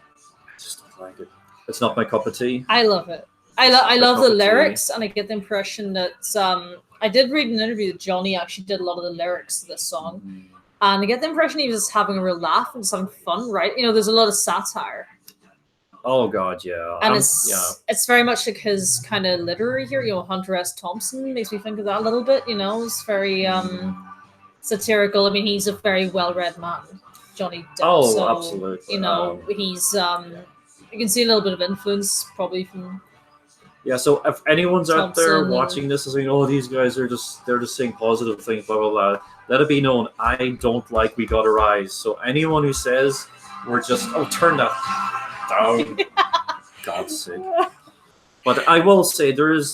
don't like it. It's not my cup of tea. I love it. I love the lyrics, and I get the impression that I did read an interview that Johnny actually did a lot of the lyrics to this song. Mm-hmm. And I get the impression he was just having a real laugh and just having fun, right? You know, there's a lot of satire. Oh God, yeah. And it's very much like his kind of literary here. You know, Hunter S. Thompson makes me think of that a little bit. You know, it's very satirical. I mean, he's a very well-read man, Johnny Depp. Oh, so, absolutely. You know, he's you can see a little bit of influence probably from. Yeah, so if anyone's Thompson out there watching this and saying, "Oh, these guys are they're just saying positive things," blah blah blah, let it be known, I don't like We Got a Rise. So anyone who says we're just turn that down, God's sake. But I will say there is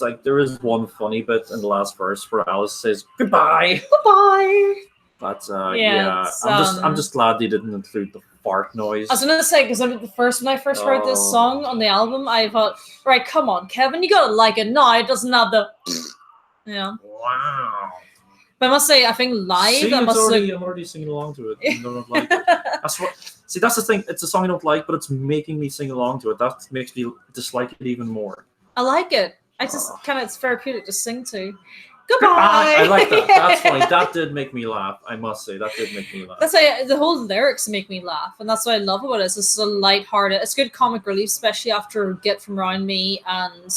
one funny bit in the last verse where Alice says goodbye. Goodbye. But I'm just glad they didn't include the fart noise. I was gonna say, because when I first heard this song on the album, I thought, right, come on, Kevin, you gotta like it. No, it doesn't have the Wow. But I must say, I think live. I'm already singing along to it. I don't like it. That's the thing. It's a song I don't like, but it's making me sing along to it. That makes me dislike it even more. I like it. I just it's therapeutic to sing to. Goodbye. I like that. That's funny. That did make me laugh. I must say, that did make me laugh. That's why the whole lyrics make me laugh, and that's what I love about it. It's just so lighthearted. It's good comic relief, especially after "Get From Round Me" and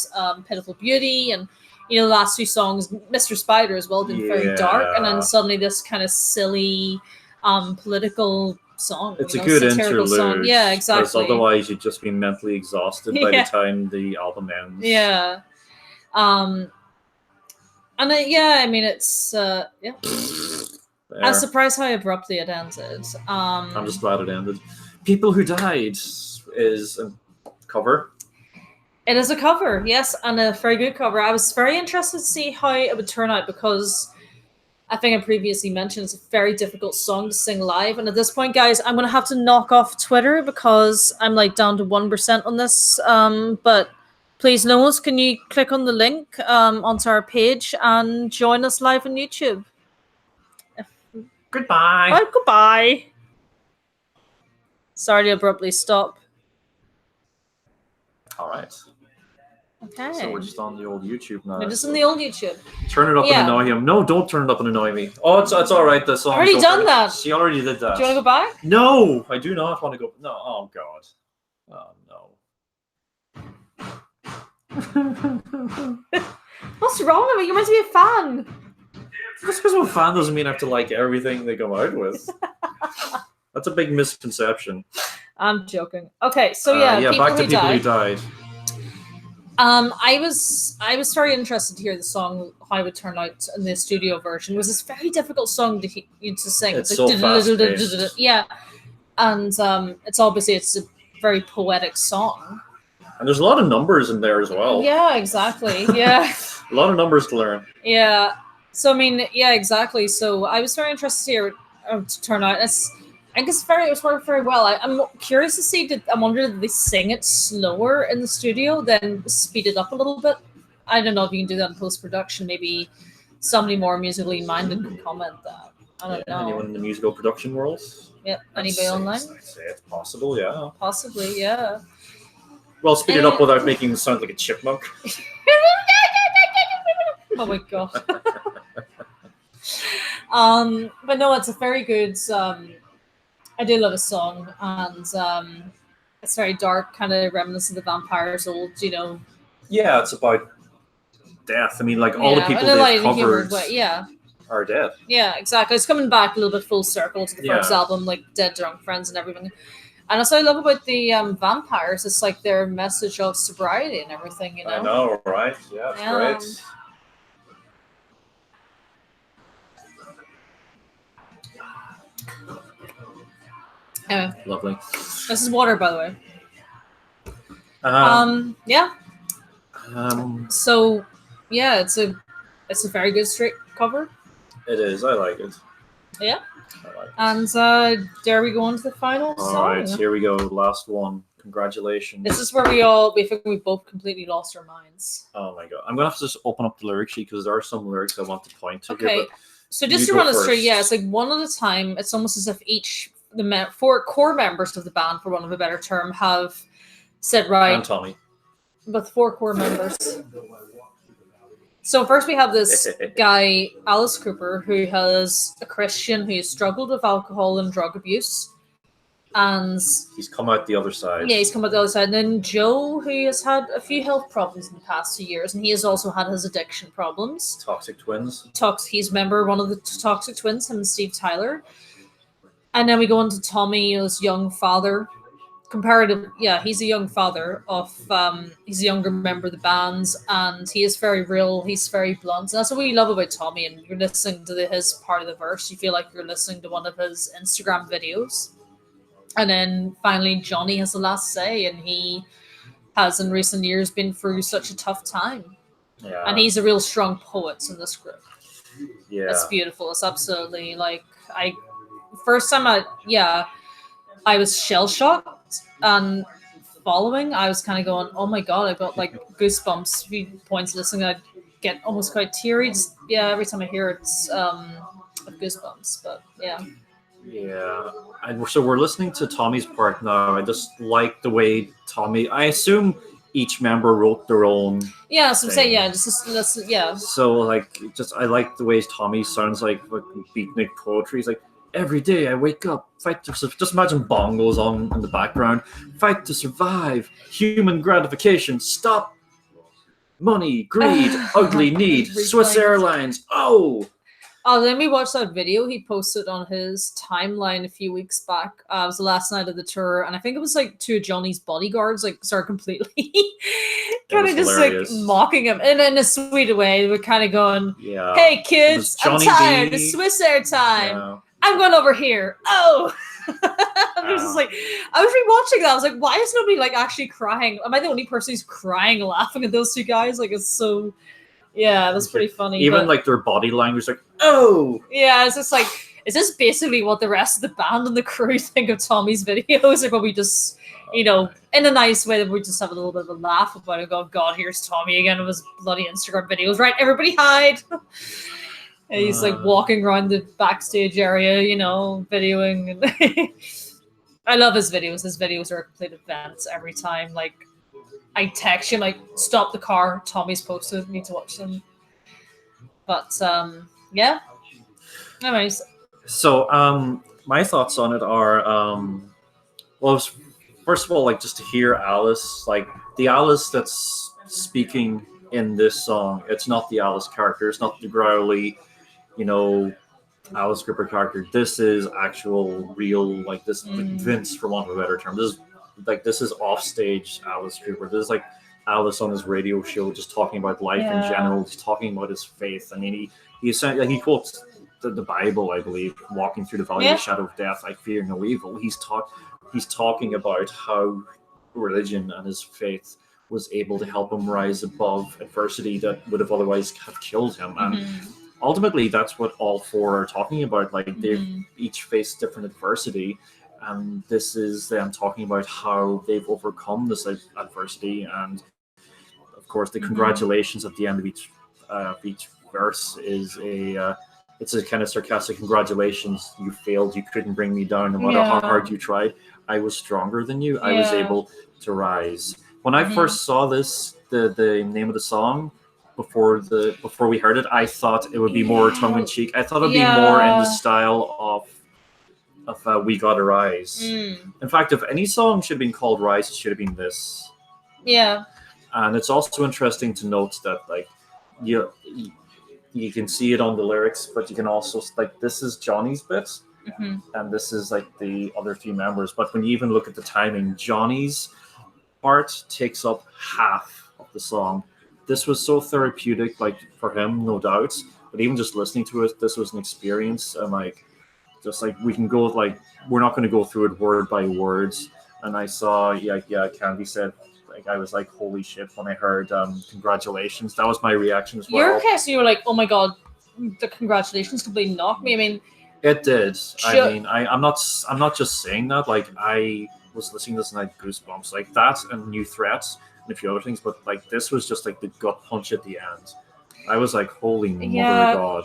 "Pitiful Beauty," and you know the last two songs, "Mr. Spider" as well, been very dark, and then suddenly this kind of silly, political song. It's a good interlude. Song. Yeah, exactly. Because otherwise, you'd just be mentally exhausted by the time the album ends. Yeah. And I mean, it's I'm surprised how abruptly it ended. I'm just glad it ended. People Who Died is a cover. It is a cover, yes, and a very good cover. I was very interested to see how it would turn out because I think I previously mentioned it's a very difficult song to sing live. And at this point, guys, I'm going to have to knock off Twitter because I'm like down to 1% on this. But please, Noels, can you click on the link onto our page and join us live on YouTube? Goodbye. Bye, goodbye. Sorry to abruptly stop. All right. Okay. So we're just on the old YouTube now. We're just on the old YouTube. Turn it up and annoy him. No, don't turn it up and annoy me. Oh, it's all right. The song. Already done that. She already did that. Do you want to go back? No, I do not want to go. No. Oh God. Oh no. What's wrong with you? You're meant to be a fan. Just because I'm a fan doesn't mean I have to like everything they come out with. That's a big misconception. I'm joking. Okay, so back to people who died. I was very interested to hear the song how it would turn out in the studio version. It was this very difficult song to sing. It's so fast-paced. Yeah, and it's a very poetic song. And there's a lot of numbers in there as well. Yeah, exactly. Yeah, a lot of numbers to learn. Yeah, so I mean, yeah, exactly. So I was very interested to hear it to turn out. I think it was working very well. I'm curious to see. I wonder did they sing it slower in the studio, then speed it up a little bit. I don't know if you can do that in post production. Maybe somebody more musically minded can comment that. I don't know. Anyone in the musical production world? Yep. Anybody online? I'd say it's possible. Yeah. Possibly. Yeah. Well, speed it up without making it sound like a chipmunk. Oh my god. But no, it's a very good. I do love a song, and it's very dark, kind of reminiscent of the Vampires old, Yeah, it's about death. I mean, like all the people they've covered are dead. Yeah, exactly. It's coming back a little bit full circle to the first album, like Dead Drunk Friends and everything. And that's what I love about the Vampires. It's like their message of sobriety and everything, I know, right? Yeah, it's great. Anyway, lovely. This is water, by the way. Yeah. So, yeah, it's a very good straight cover. It is. I like it. Yeah. And there we go on to the final song. All right, here we go. Last one. Congratulations. This is where we both completely lost our minds. Oh my god! I'm gonna have to just open up the lyric sheet because there are some lyrics I want to point to. Okay. Here, so just to run it straight, it's like one at a time. It's almost as if the 4 core members of the band, for want of a better term, have said right. And Tommy. With 4 core members. So first we have this guy, Alice Cooper, who is a Christian who has struggled with alcohol and drug abuse. And he's come out the other side. Yeah, he's come out the other side. And then Joe, who has had a few health problems in the past 2 years, and he has also had his addiction problems. Toxic Twins. He's a member of one of the Toxic Twins, him and Steve Tyler. And then we go on to Tommy, his young father. He's a young father of, he's a younger member of the band, and he is very real, he's very blunt. And that's what we love about Tommy, and you're listening to his part of the verse, you feel like you're listening to one of his Instagram videos. And then finally, Johnny has the last say, and he has in recent years been through such a tough time. Yeah. And he's a real strong poet in this group. Yeah. It's beautiful. It's absolutely first time I was shell-shocked, and following, I was kind of going, oh my god, I got like goosebumps. A few points listening, I get almost quite teary. Every time I hear it, it's goosebumps. But yeah. Yeah, and so we're listening to Tommy's part now. I just like the way Tommy. I assume each member wrote their own. Yeah, so I'm saying yeah. So I like the way Tommy sounds like beatnik poetry. He's like, every day I wake up, fight to just imagine bongos on in the background, fight to survive, human gratification, stop, money, greed, ugly need, Swiss Airlines. Oh, then we watched that video he posted on his timeline a few weeks back. It was the last night of the tour, and I think it was like 2 of Johnny's bodyguards started completely kind of just mocking him, and in a sweet way. They were kind of going, "Hey kids, I'm tired. It's Swiss Air time." I'm going over here. Oh. I was just like, I was rewatching that. I was like, why is nobody like actually crying? Am I the only person who's crying laughing at those two guys? Like, it's so, yeah, that's pretty funny. Even like their body language, like, oh, yeah, it's just like, is this basically what the rest of the band and the crew think of Tommy's videos, or probably just, you know, in a nice way that we just have a little bit of a laugh about it? Go, God, here's Tommy again with his bloody Instagram videos. Right, everybody hide. And he's like walking around the backstage area, you know, videoing. And I love his videos. His videos are complete events every time. Like, I text him, like, stop the car. Tommy's posted. Need to watch them. But, yeah. Anyways. So, my thoughts on it are, well, first of all, like, just to hear Alice, like, the Alice that's speaking in this song, it's not the Alice character. It's not the growly, you know, Alice Cooper character. This is actual, real, like, this like Vince, for want of a better term. This is offstage Alice Cooper. This is like Alice on his radio show, just talking about life in general, just talking about his faith. I mean, he quotes the Bible, I believe, walking through the valley of the shadow of death, I fear no evil. He's talking about how religion and his faith was able to help him rise above adversity that would have otherwise have killed him. And ultimately, that's what all four are talking about. Like, they've each faced different adversity, and this is them talking about how they've overcome this adversity. And of course, the congratulations at the end of each verse is it's a kind of sarcastic congratulations. You failed. You couldn't bring me down, no matter how hard you tried. I was stronger than you. I was able to rise. When I first saw this, the name of the song, before we heard it, I thought it would be more tongue in cheek. I thought it would be more in the style of We Gotta Rise. In fact, if any song should have been called Rise, it should have been this. Yeah. And it's also interesting to note that, like, you can see it on the lyrics, but you can also, like, this is Johnny's bit, and this is like the other three members. But when you even look at the timing, Johnny's part takes up half of the song. This was so therapeutic, like, for him, no doubt. But even just listening to it, this was an experience. And like, just like, we can go, like, we're not going to go through it word by word. And I saw, Candy said, like, I was like, holy shit, when I heard congratulations. That was my reaction as well. Your case, you were like, oh my God, the congratulations completely knocked me. I mean, it did. I mean, I'm not just saying that. Like, I was listening to this and I had goosebumps. Like, that and New Threats and a few other things, but like, this was just like the gut punch at the end. I was like, holy mother of God.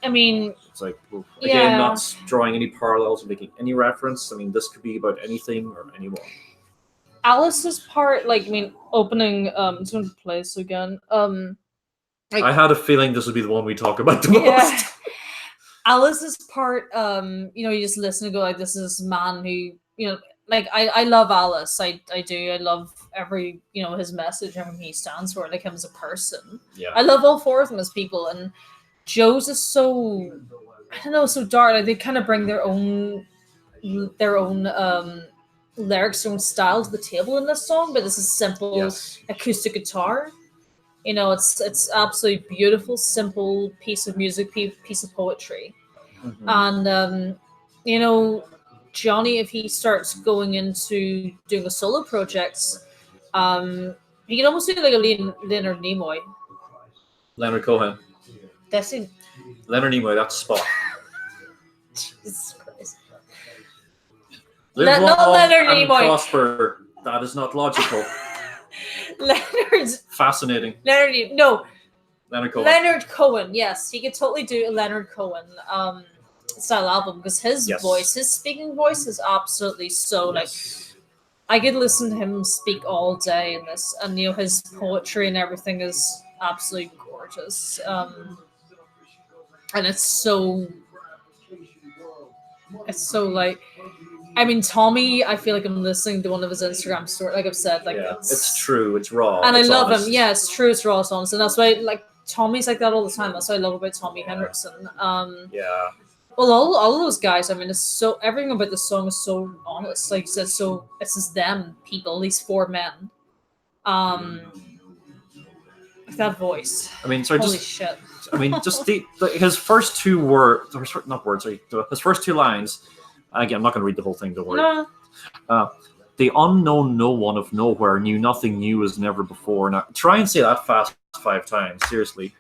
I mean, it's like, oof. Again, not drawing any parallels or making any reference. I mean, this could be about anything or anyone. Alice's part, like, I mean, opening, it's going to play this again. Like, I had a feeling this would be the one we talk about the most. Alice's part, you know, you just listen and go, like, this is this man who, you know, like, I love Alice. I do. I love every, you know, his message, everything he stands for, like, him as a person. Yeah. I love all four of them as people. And Joe's is so, I don't know, so dark. Like, they kind of bring their own lyrics, their own style to the table in this song, but this is simple acoustic guitar. You know, it's absolutely beautiful, simple piece of music, piece of poetry. And you know, Johnny, if he starts going into doing a solo projects, he can almost do like a Leonard Nimoy. Leonard Cohen. That's it. Leonard Nimoy, that's spot. Jesus Christ. Live not long Leonard and Nimoy. prosper. That is not logical. Leonard's fascinating. Leonard Cohen. Leonard Cohen, yes, he could totally do a Leonard Cohen style album, because his voice, his speaking voice, is absolutely so like. I could listen to him speak all day in this, and you know, his poetry and everything is absolutely gorgeous. And it's so like, I mean, Tommy, I feel like I'm listening to one of his Instagram stories. Like I've said, like it's true, it's raw, and it's I love honest. him. Yeah, it's true, it's raw, it's honest, and that's why, like, Tommy's like that all the time. That's what I love about Tommy Henriksen. Well, all of those guys. I mean, it's so, everything about the song is so honest. Like you said, so it's just them people, these four men. I think That voice. I mean, sorry, Holy just shit. I mean, just his first two words, not words, sorry, his first two lines. Again, I'm not going to read the whole thing. Don't worry. No. The unknown no one of nowhere knew nothing new as never before. Now, try and say that fast 5 times. Seriously.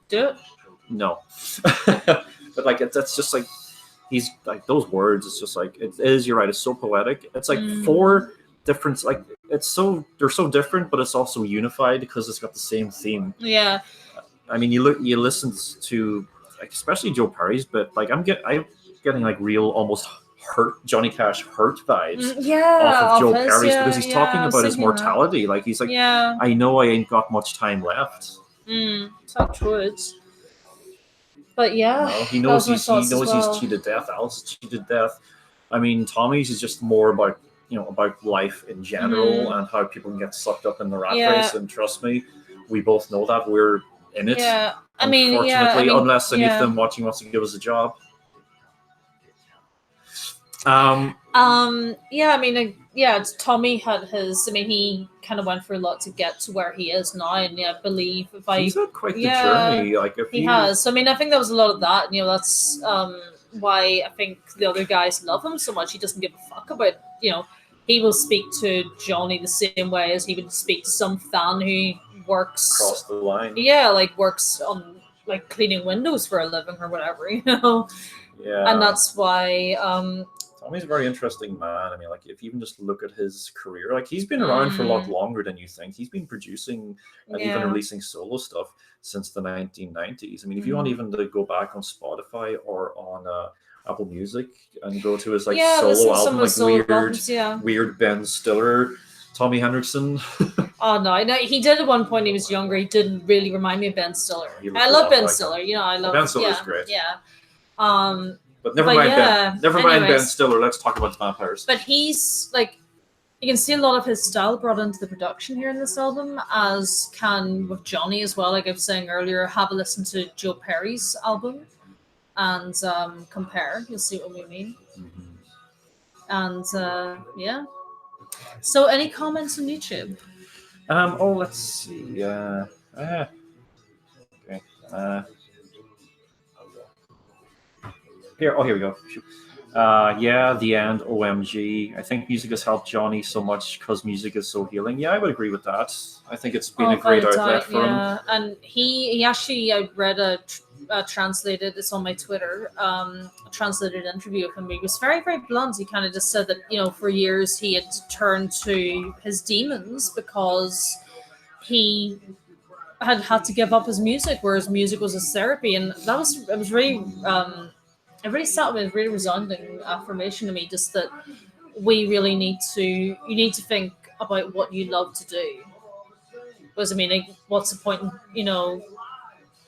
Do it. No. But like, that's just like, he's like, those words, it's just like, it is, you're right, it's so poetic. It's like 4 different, like, they're so different, but it's also unified because it's got the same theme. Yeah. I mean, you listen to, like, especially Joe Perry's, but like, I'm getting like real, almost hurt Johnny Cash hurt vibes off of Joe Perry's, because he's talking about his mortality. Like, he's like, I know I ain't got much time left. Touch words. But yeah, no, he knows he's cheated death. Alice has cheated death. I mean, Tommy's is just more about, about life in general and how people can get sucked up in the rat race. And trust me, we both know that we're in it. Yeah, unfortunately, unless any of them watching wants to give us a job. Tommy had his. I mean, he kind of went through a lot to get to where he is now, and I believe he's had quite the journey. Like, he has. I mean, I think there was a lot of that. That's why I think the other guys love him so much. He doesn't give a fuck about. He will speak to Johnny the same way as he would speak to some fan who works across the line. Yeah, like works on like cleaning windows for a living or whatever. Yeah, and that's why. Tommy's a very interesting man. I mean, like, if you even just look at his career, like, he's been around for a lot longer than you think. He's been producing and even releasing solo stuff since the 1990s. I mean, if you want even to go back on Spotify or on Apple Music and go to his solo album, weird Ben Stiller, Tommy Henriksen. Oh no, he did at one point. He was younger. He didn't really remind me of Ben Stiller. I love Ben Stiller. I love Ben Stiller's great. Yeah. But never mind Ben Stiller. Let's talk about the vampires. But he's like, you can see a lot of his style brought into the production here in this album, as can with Johnny as well. Like I was saying earlier, have a listen to Joe Perry's album and compare. You'll see what we mean. And yeah. So, any comments on YouTube? Let's see. Okay. Here we go. The end. OMG. I think music has helped Johnny so much because music is so healing. Yeah, I would agree with that. I think it's been a great outlet for him. And he actually, I read translated, it's on my Twitter, a translated interview of him. He was very, very blunt. He kind of just said that, for years he had turned to his demons because he had to give up his music, whereas music was his therapy. And it was really... it really sat with a really resounding affirmation to me, just that we really need to think about what you love to do. Because, I mean, like, what's the point in,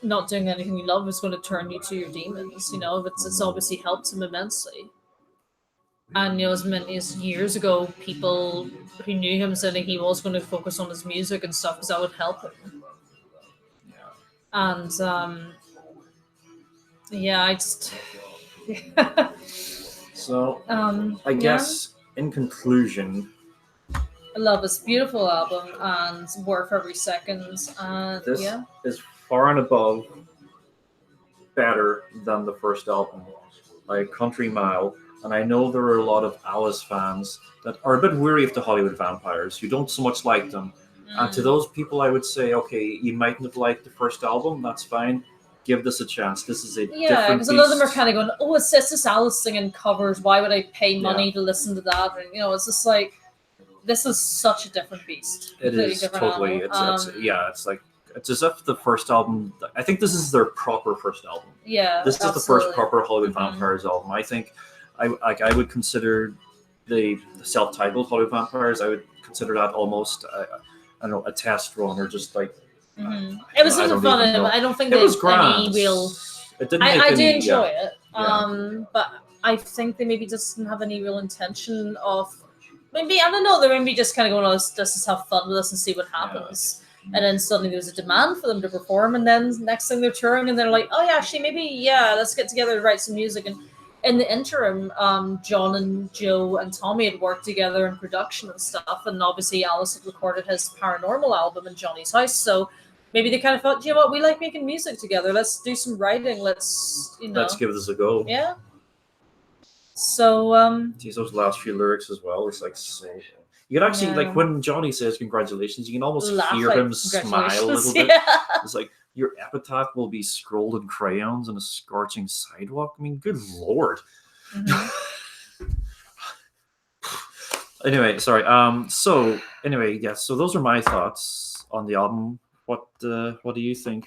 not doing anything you love is going to turn you to your demons, it's obviously helped him immensely. And, as many as years ago, people who knew him said that he was going to focus on his music and stuff because that would help him. And, I just... So, I guess in conclusion, I love this beautiful album and worth every second. And this is far and above better than the first album by a country mile. And I know there are a lot of Alice fans that are a bit weary of the Hollywood vampires, who don't so much like them. And to those people, I would say, okay, you mightn't have liked the first album. That's fine. Give this a chance. This is a different because a lot of them are kind of going, oh, it's just Alice singing covers. Why would I pay money to listen to that? And it's just like, this is such a different beast. It is totally. It's like, it's as if the first album. I think this is their proper first album. Yeah, this is the first proper Hollywood Vampires album. I think, I would consider the self-titled Hollywood Vampires. I would consider that almost, a test run or just like. It was really fun. I don't think there's any real. I do enjoy it, but I think they maybe just didn't have any real intention of. Maybe I don't know. They're maybe just kind of going, let's just have fun with this and see what happens. And then suddenly there was a demand for them to perform, and then next thing they're touring, and they're like, oh yeah, actually maybe let's get together to write some music. And in the interim, John and Joe and Tommy had worked together in production and stuff, and obviously Alice had recorded his Paranormal album in Johnny's house, so maybe they kind of thought, you know what, we like making music together. Let's do some writing. Let's give this a go. Yeah. So those last few lyrics as well. It's like so. You can actually like when Johnny says congratulations, you can almost hear him smile a little bit. It's like your epitaph will be scrolled in crayons on a scorching sidewalk. I mean, good lord. Mm-hmm. Anyway, sorry. So anyway, yes. So those are my thoughts on the album. What do you think?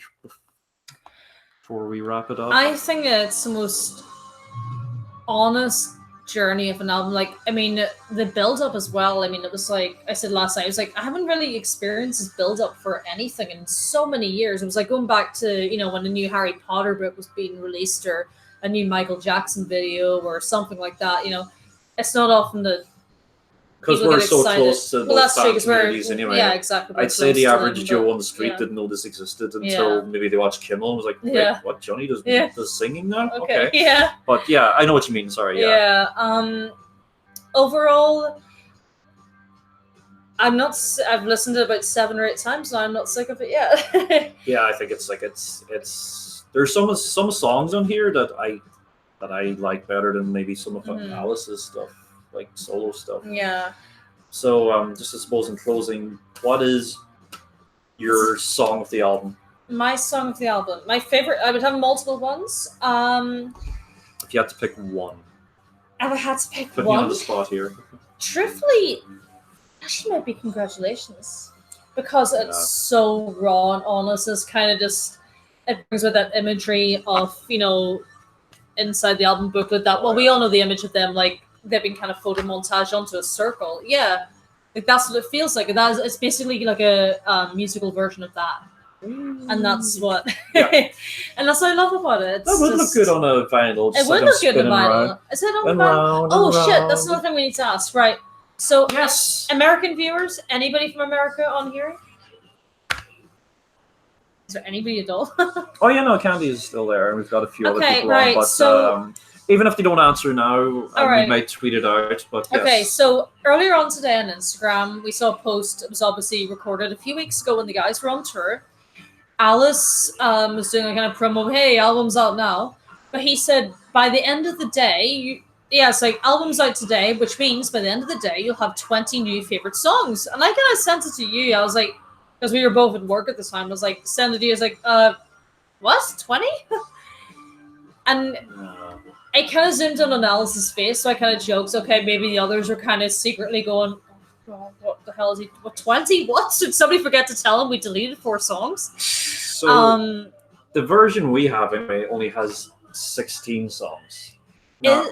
Before we wrap it up, I think it's the most honest journey of an album. Like, I mean, the build up as well. I mean, it was like I said last night, I was like, I haven't really experienced this build up for anything in so many years. It was like going back to, when a new Harry Potter book was being released or a new Michael Jackson video or something like that. It's not often that because we're so close to those fan communities anyway. Yeah, exactly. I'd say the average Joe on the street didn't know this existed until maybe they watched Kimmel and was like, wait, what, Johnny does singing now? Okay. Yeah. But yeah, I know what you mean. Sorry. Yeah. Overall, I've listened to it about 7 or 8 times and I'm not sick of it yet. Yeah, I think it's like it's there's some songs on here that I like better than maybe some of Alice's stuff. Like solo stuff. Yeah. So just I suppose in closing, what is your song of the album? My song of the album. My favorite, I would have multiple ones. If you had to pick one. If I had to pick Put one. me on the spot here. Truthfully, actually might be Congratulations. Because it's so raw and honest. It's kind of just, it brings with that imagery of, inside the album booklet that, we all know the image of them, like, they've been kind of photo montage onto a circle. Yeah. Like that's what it feels like. It's basically like a musical version of that. And that's what and that's what I love about it. That would look good on a vinyl. It would look good on a vinyl. Is it on vinyl? Oh shit, that's another thing we need to ask. Right. So yes. American viewers, anybody from America on here? Is there anybody at all? Oh yeah, no, Candy is still there, and we've got a few other people right, on, but so even if they don't answer now, we might tweet it out. But yes. Okay, so earlier on today on Instagram, we saw a post. It was obviously recorded a few weeks ago when the guys were on tour. Alice was doing a kind of promo, hey, album's out now. But he said, by the end of the day, it's like, album's out today, which means by the end of the day, you'll have 20 new favorite songs. And I kind of sent it to you. I was like, because we were both at work at the time, I was like, send it to you. I was like, what? 20? And I kind of zoomed in on Alice's face, so I kind of joked, okay, maybe the others are kind of secretly going, oh, what the hell is he, 20? What? Did somebody forget to tell him we deleted 4 songs? So the version we have anyway only has 16 songs. Now,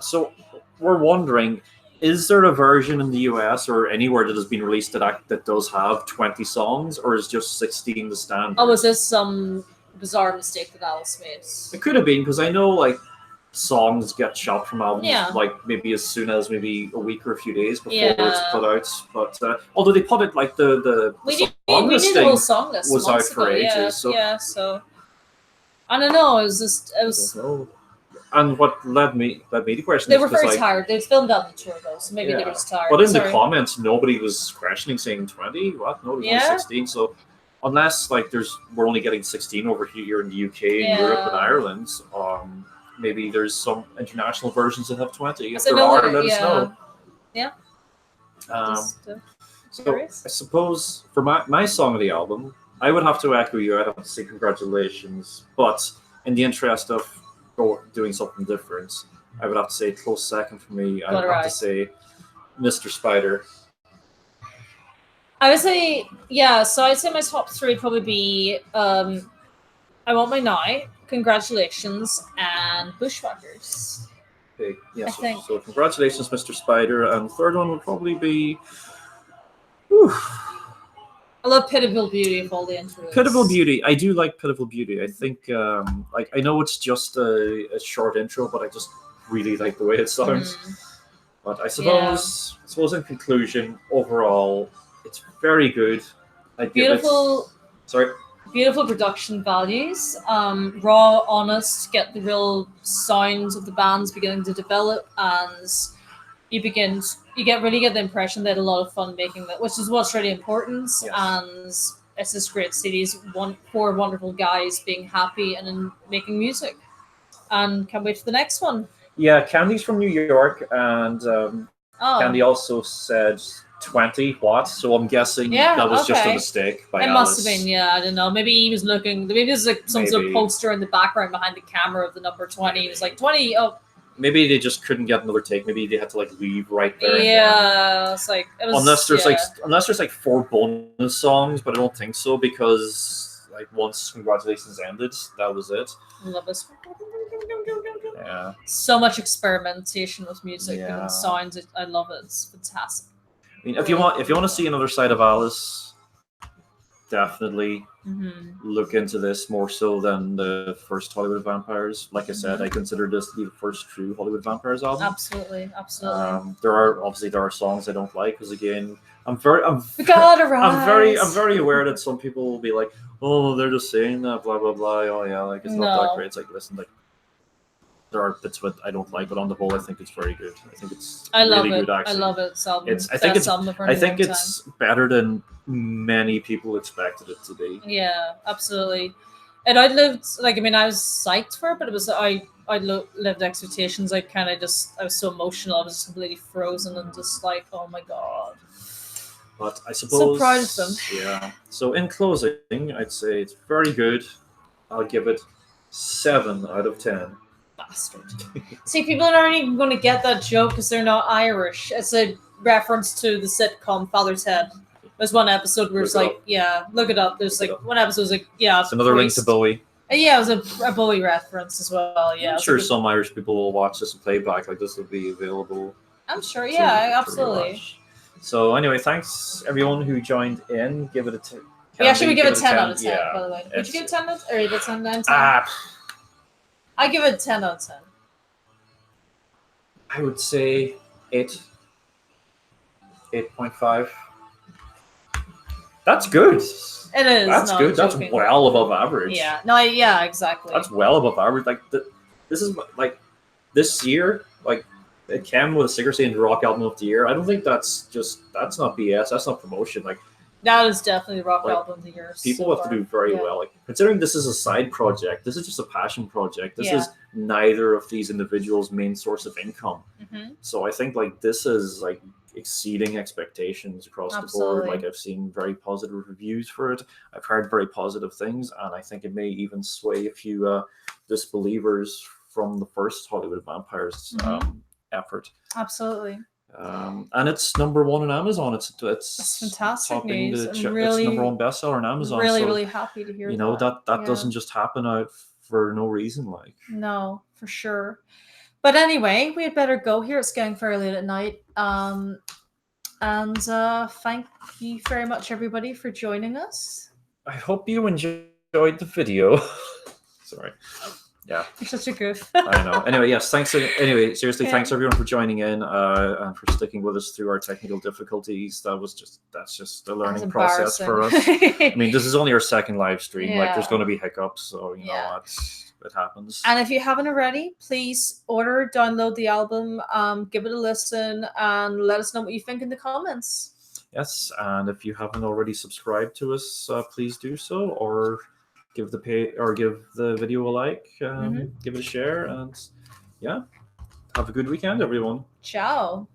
so we're wondering, is there a version in the US or anywhere that has been released that does have 20 songs, or is just 16 the standard? Oh, was this some bizarre mistake that Alice made? It could have been, because I know like songs get shot from albums like maybe as soon as maybe a week or a few days before it's put out. But although they put it like the song listing the whole song list was out for ages. So I don't know. It was. And what led me to question. They were very tired. They filmed that on the tour though, so maybe they were just tired. But in the comments, nobody was questioning saying 20. What? No, it was only 16. So unless like we're only getting 16 over here in the UK, and Europe, and Ireland. Maybe there's some international versions that have 20. If there are, let us know. Yeah. So I suppose for my song of the album, I would have to echo you. I'd have to say Congratulations. But in the interest of doing something different, I would have to say close second for me. I would have to say Mr. Spider. I would say, so I'd say my top 3 would probably be I Want My Now, Congratulations, and Bushwhackers. Okay, yeah, so Congratulations, Mr. Spider, and the third one would probably be... I love Pitiful Beauty of all the interludes. Pitiful Beauty. I do like Pitiful Beauty. I think, I know it's just a short intro, but I just really like the way it sounds. But I suppose in conclusion, overall, it's very good. Beautiful production values, raw, honest, get the real sounds of the bands beginning to develop, and you really get the impression they had a lot of fun making that, which is what's really important. And it's this great series. Four wonderful guys being happy and making music, and can't wait for the next one. Yeah, Candy's from New York, and Candy also said 20 watts, so I'm guessing that was just a mistake by Alice. It must have been, yeah, I don't know. Maybe he was looking, maybe there's like some sort of poster in the background behind the camera of the number 20. He was like, 20, oh. Maybe they just couldn't get another take. Maybe they had to like leave right there. Yeah, it's like, it was, unless there's like 4 bonus songs, but I don't think so, because like once Congratulations ended, that was it. Love this. Yeah. So much experimentation with music and sounds. I love it. It's fantastic. I mean, if you want to see another side of Alice, definitely look into this more so than the first Hollywood Vampires. Like I said, I consider this to be the first true Hollywood Vampires album. Absolutely. There are songs I don't like, because again, I'm very aware that some people will be like, oh, they're just saying that, blah blah blah. Oh yeah, like it's not that great. It's like, listen, like there are bits of it I don't like, but on the whole, I think it's very good. I think it's really good. Actually, I love it. I think it's better than many people expected it to be. Yeah, absolutely. It outlived. Like, I mean, I was psyched for it, but it was I lived expectations. I was so emotional. I was just completely frozen and just like, oh my god. But I suppose so proud of them. Yeah. So in closing, I'd say it's very good. I'll give it 7 out of 10. Bastard. See, people aren't even going to get that joke because they're not Irish. It's a reference to the sitcom Father's Head. There's one episode where it's like, look it up. There's like one episode was like, it's another link to Bowie. Yeah, it was a Bowie reference as well. Yeah, I'm sure some Irish people will watch this and playback. Like, this will be available. I'm sure. Yeah, absolutely. So anyway, thanks everyone who joined in. Give it a 10. Yeah, should we give it 10 out of 10? By the way, would you give it 10 out? Or you give it 10 out of 10? I give it 10 out of 10. I would say 8. 8.5. That's good. It is. That's good. That's well above average. Yeah. No. Yeah. Exactly. That's well above average. Like this is like this year. Like it came with a sticker saying the rock album of the year. I don't think that's not BS. That's not promotion. Like that is definitely the rock album of the year. People have to do very well. Like, considering this is a side project, this is just a passion project. This is neither of these individuals' main source of income. So I think like this is like exceeding expectations across the board. Like, I've seen very positive reviews for it. I've heard very positive things, and I think it may even sway a few disbelievers from the first Hollywood Vampires effort. Absolutely. And it's number 1 on Amazon. It's fantastic news. It's number 1 bestseller on Amazon. Really happy to hear that doesn't just happen out for no reason. Like, no, for sure. But anyway, we had better go here. It's getting very late at night. And thank you very much, everybody, for joining us. I hope you enjoyed the video. Sorry. Yeah. You're such a goof. I know. Anyway, yes, thanks. Anyway, seriously, thanks everyone for joining in and for sticking with us through our technical difficulties. That's just a learning process for us. I mean, this is only our second live stream. Like, there's going to be hiccups, so you know it happens. And if you haven't already, please download the album, give it a listen, and let us know what you think in the comments. Yes, and if you haven't already subscribed to us, please do so, or give the video a like, give it a share, and have a good weekend, everyone. Ciao.